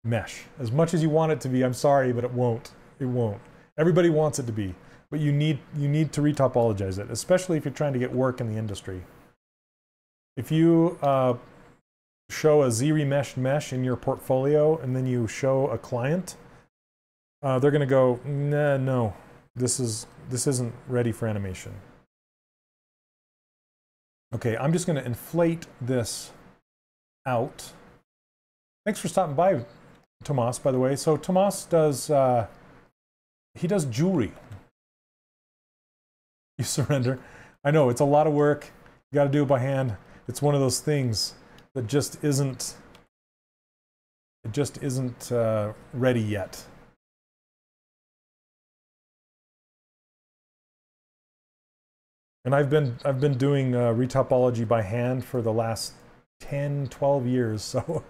mesh. As much as you want it to be, I'm sorry, but it won't. It won't. Everybody wants it to be, but you need to retopologize it, especially if you're trying to get work in the industry. If you show a Zremeshed mesh in your portfolio and then you show a client, they're gonna go, nah, no, this isn't ready for animation. Okay, I'm just gonna inflate this out. Thanks for stopping by, Tomas, by the way. So Tomas does, he does jewelry. You surrender. I know, it's a lot of work. You gotta do it by hand. It's one of those things that just isn't ready yet. And I've been doing retopology by hand for the last 10, 12 years, so.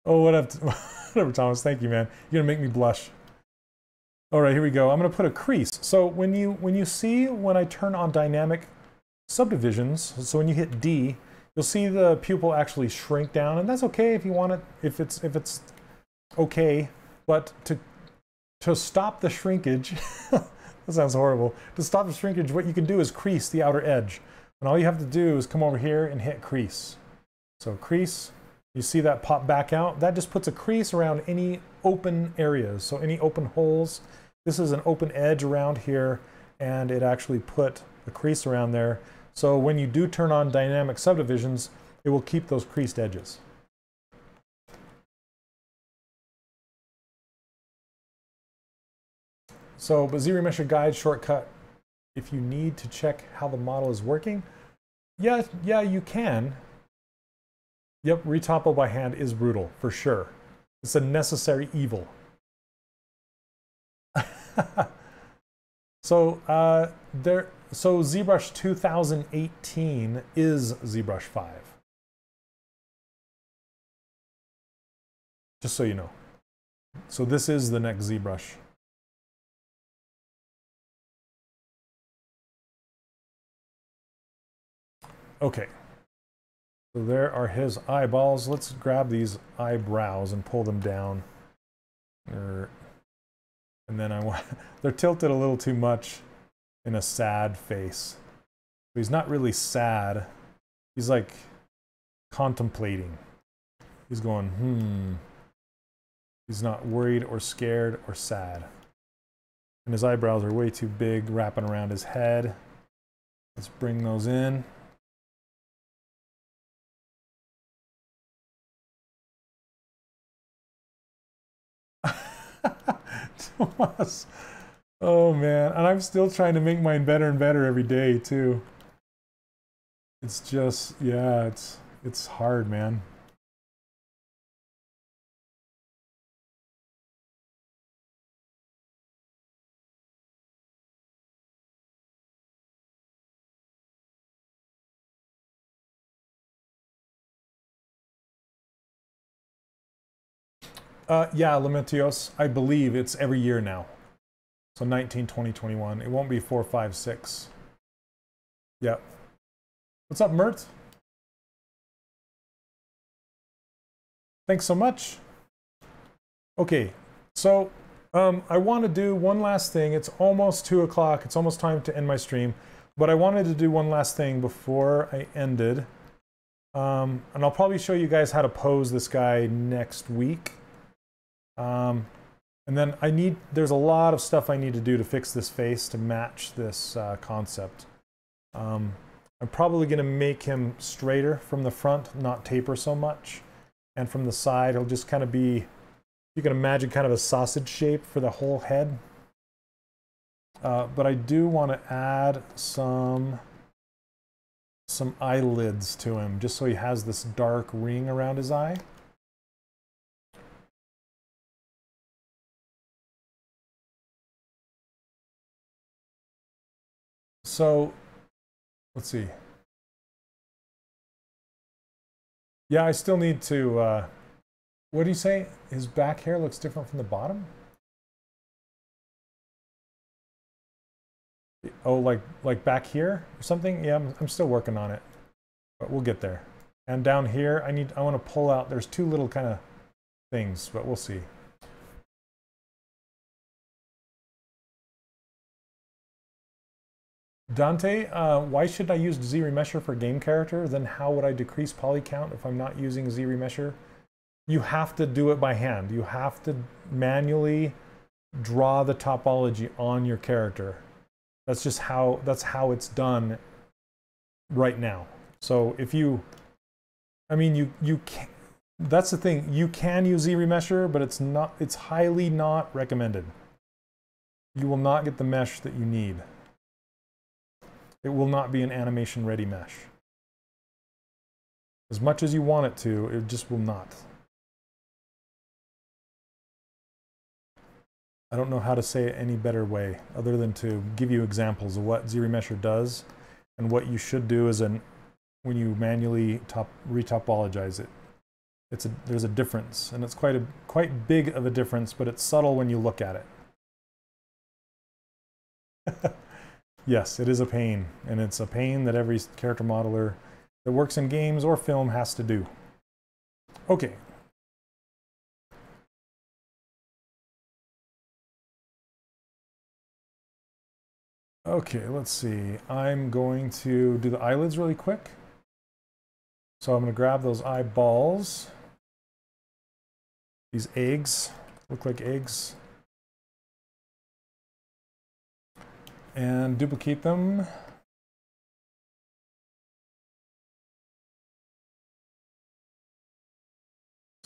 Oh, whatever, Thomas. Thank you, man. You're gonna make me blush. All right, here we go. I'm gonna put a crease. So when you see when I turn on dynamic subdivisions, so when you hit D, you'll see the pupil actually shrink down, and that's okay if you want it, if it's okay. But to stop the shrinkage, that sounds horrible. To stop the shrinkage, what you can do is crease the outer edge. And all you have to do is come over here and hit crease. So crease, you see that pop back out? That just puts a crease around any open areas. So any open holes. This is an open edge around here, and it actually put a crease around there. So when you do turn on dynamic subdivisions, it will keep those creased edges. So, but Zremesher guide shortcut, if you need to check how the model is working, yeah, you can. Yep, retopo by hand is brutal, for sure. It's a necessary evil. So, so ZBrush 2018 is ZBrush 5. Just so you know. So this is the next ZBrush. Okay, so there are his eyeballs. Let's grab these eyebrows and pull them down. And then they're tilted a little too much in a sad face. But he's not really sad. He's like contemplating. He's going, He's not worried or scared or sad. And his eyebrows are way too big, wrapping around his head. Let's bring those in. Tomas. Oh man, and I'm still trying to make mine better and better every day too. It's just, yeah, it's hard, man. Yeah, Lamentios, I believe it's every year now. So 19, 20, 21. It won't be 4, 5, 6. Yeah. What's up, Mert? Thanks so much. Okay, so I want to do one last thing. It's almost 2 o'clock. It's almost time to end my stream. But I wanted to do one last thing before I ended. And I'll probably show you guys how to pose this guy next week. And then there's a lot of stuff I need to do to fix this face to match this concept. I'm probably going to make him straighter from the front, not taper so much. And from the side, he'll just kind of be You can imagine kind of a sausage shape for the whole head. But I do want to add some eyelids to him, just so he has this dark ring around his eye. So, let's see. Yeah, I still need to, what do you say? His back hair looks different from the bottom? Oh, like back here or something? Yeah, I'm still working on it, but we'll get there. And down here, I want to pull out, there's two little kind of things, but we'll see. Dante, why should I use Zremesher for game character? Then how would I decrease poly count if I'm not using Zremesher? You have to do it by hand. You have to manually draw the topology on your character. That's just how it's done right now. So if you, I mean, you can, that's the thing. You can use Zremesher, but it's highly not recommended. You will not get the mesh that you need. It will not be an animation ready mesh. As much as you want it to, it just will not. I don't know how to say it any better way other than to give you examples of what Zremesher does and what you should do is when you manually retopologize it. There's a difference, and it's quite big of a difference, but it's subtle when you look at it. Yes, it is a pain, and it's a pain that every character modeler that works in games or film has to do. Okay. Okay, let's see. I'm going to do the eyelids really quick. So I'm going to grab those eyeballs. These eggs look like eggs. And duplicate them. Looks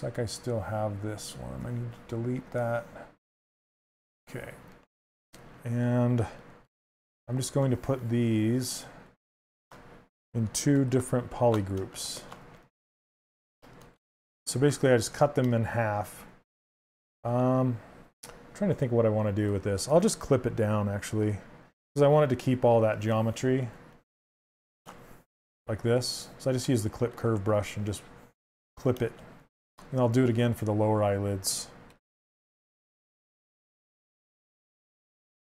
like I still have this one. I need to delete that. Okay. And I'm just going to put these in two different poly groups. So basically I just cut them in half. I'm trying to think of what I want to do with this. I'll just clip it down actually, because I wanted to keep all that geometry like this. So I just use the clip curve brush and just clip it. And I'll do it again for the lower eyelids.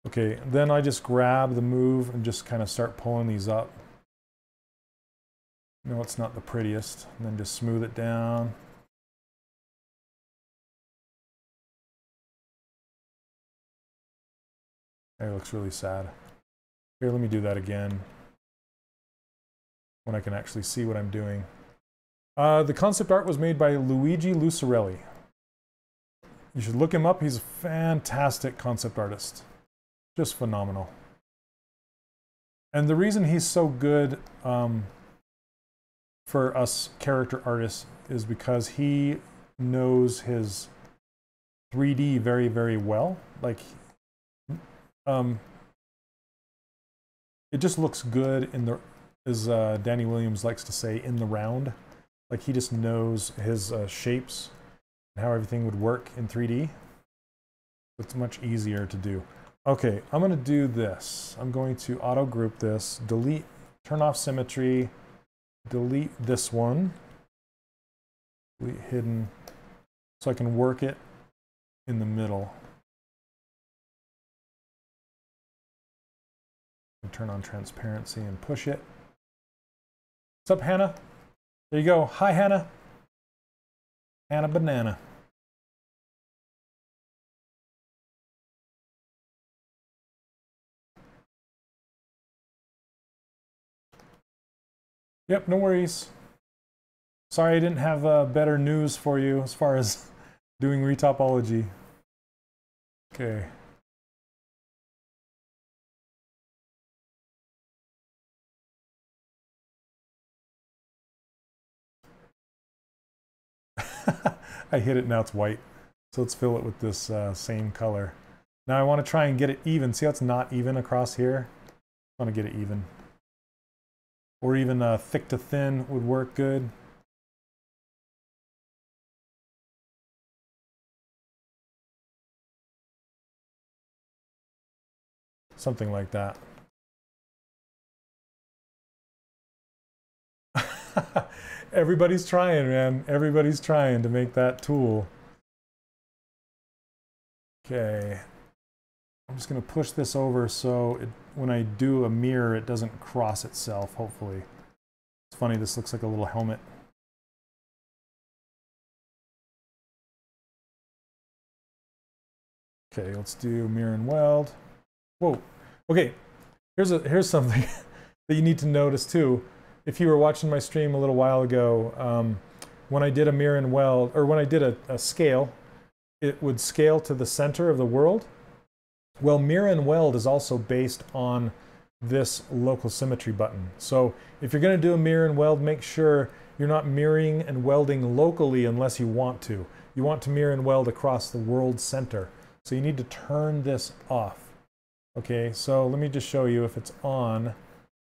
Okay, then I just grab the move and just kind of start pulling these up. No, it's not the prettiest. And then just smooth it down. It looks really sad. Here, let me do that again when I can actually see what I'm doing. The concept art was made by Luigi Lucarelli. You should look him up. He's a fantastic concept artist. Just phenomenal. And the reason he's so good for us character artists is because he knows his 3D very, very well. Like, it just looks good in the, as Danny Williams likes to say, in the round. Like he just knows his shapes and how everything would work in 3D. It's much easier to do. Okay, I'm going to do this. I'm going to auto group this, delete, turn off symmetry, delete this one, delete hidden, so I can work it in the middle. And turn on transparency and push it. What's up, Hannah? There you go. Hi, Hannah. Hannah Banana. Yep, no worries. Sorry I didn't have better news for you as far as doing retopology. Okay. I hit it, now it's white. So let's fill it with this same color. Now I want to try and get it even. See how it's not even across here? I want to get it even. Or even thick to thin would work good. Something like that. Everybody's trying, man. Everybody's trying to make that tool. Okay. I'm just going to push this over so when I do a mirror, it doesn't cross itself, hopefully. It's funny, this looks like a little helmet. Okay, let's do mirror and weld. Whoa. Okay, here's something that you need to notice too. If you were watching my stream a little while ago, when I did a mirror and weld, or when I did a scale, it would scale to the center of the world. Well, mirror and weld is also based on this local symmetry button. So if you're going to do a mirror and weld, make sure you're not mirroring and welding locally unless you want to. You want to mirror and weld across the world center. So you need to turn this off. Okay, so let me just show you if it's on.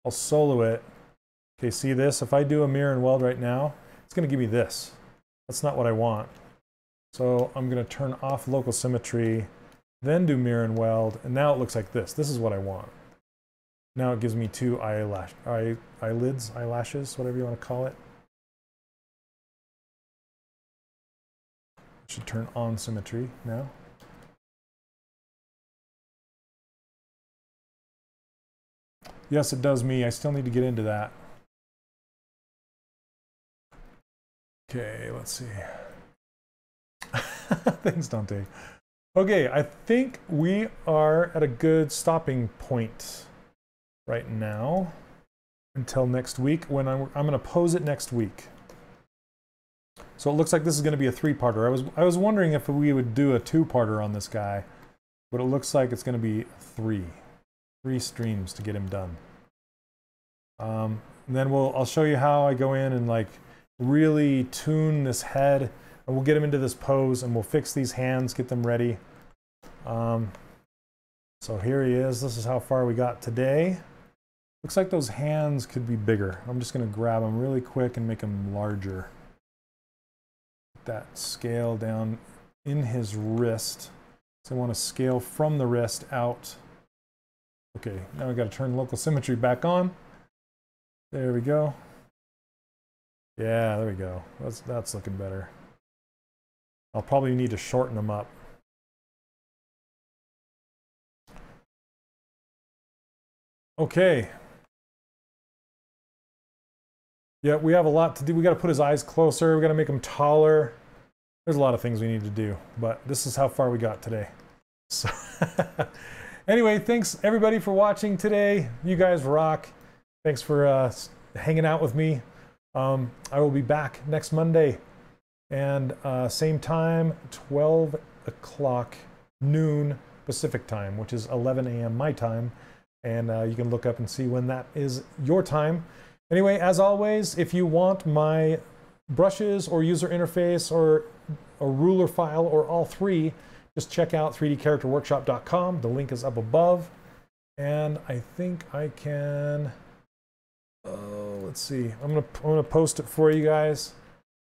I'll solo it. Okay, see this? If I do a mirror and weld right now, it's going to give me this. That's not what I want. So I'm going to turn off local symmetry, then do mirror and weld, and now it looks like this. This is what I want. Now it gives me two eyelashes, whatever you want to call it. I should turn on symmetry now. Yes, it does me. I still need to get into that. Okay, let's see. Things don't take. Okay, I think we are at a good stopping point right now until next week when I'm going to pose it next week. So it looks like this is going to be a three-parter. I was wondering if we would do a two-parter on this guy, but it looks like it's going to be three streams to get him done. Then I'll show you how I go in and like really tune this head, and we'll get him into this pose, and we'll fix these hands, get them ready. So here he is. This is how far we got today. Looks like those hands could be bigger. I'm just going to grab them really quick and make them larger. That scale down in his wrist. So I want to scale from the wrist out. Okay, now we've got to turn local symmetry back on. There we go. Yeah, there we go. That's looking better. I'll probably need to shorten them up. Okay. Yeah, we have a lot to do. We got to put his eyes closer. We got to make him taller. There's a lot of things we need to do, but this is how far we got today. So anyway, thanks everybody for watching today. You guys rock. Thanks for hanging out with me. I will be back next Monday, and same time, 12 o'clock noon Pacific time, which is 11 a.m. my time. And you can look up and see when that is your time. Anyway, as always, if you want my brushes or user interface or a ruler file or all three, just check out 3dcharacterworkshop.com. The link is up above. And I think I can, let's see, I'm gonna post it for you guys.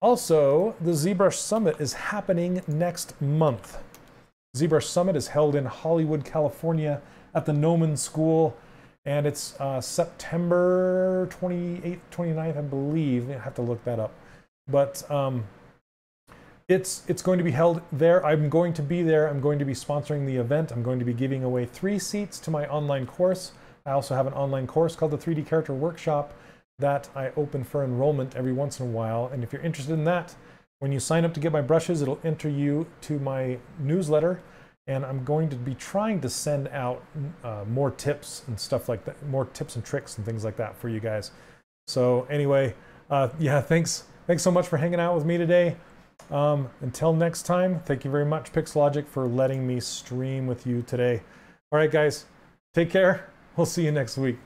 Also, the ZBrush Summit is happening next month. ZBrush Summit is held in Hollywood, California at the Noman School, and it's September 28th, 29th, I believe. I have to look that up. But it's going to be held there. I'm going to be there. I'm going to be sponsoring the event. I'm going to be giving away 3 seats to my online course. I also have an online course called the 3D Character Workshop that I open for enrollment every once in a while. And if you're interested in that, when you sign up to get my brushes, it'll enter you to my newsletter. And I'm going to be trying to send out more tips and stuff like that, more tips and tricks and things like that for you guys. So anyway, yeah, thanks so much for hanging out with me today. Until next time, thank you very much, Pixelogic, for letting me stream with you today. All right, guys, take care. We'll see you next week.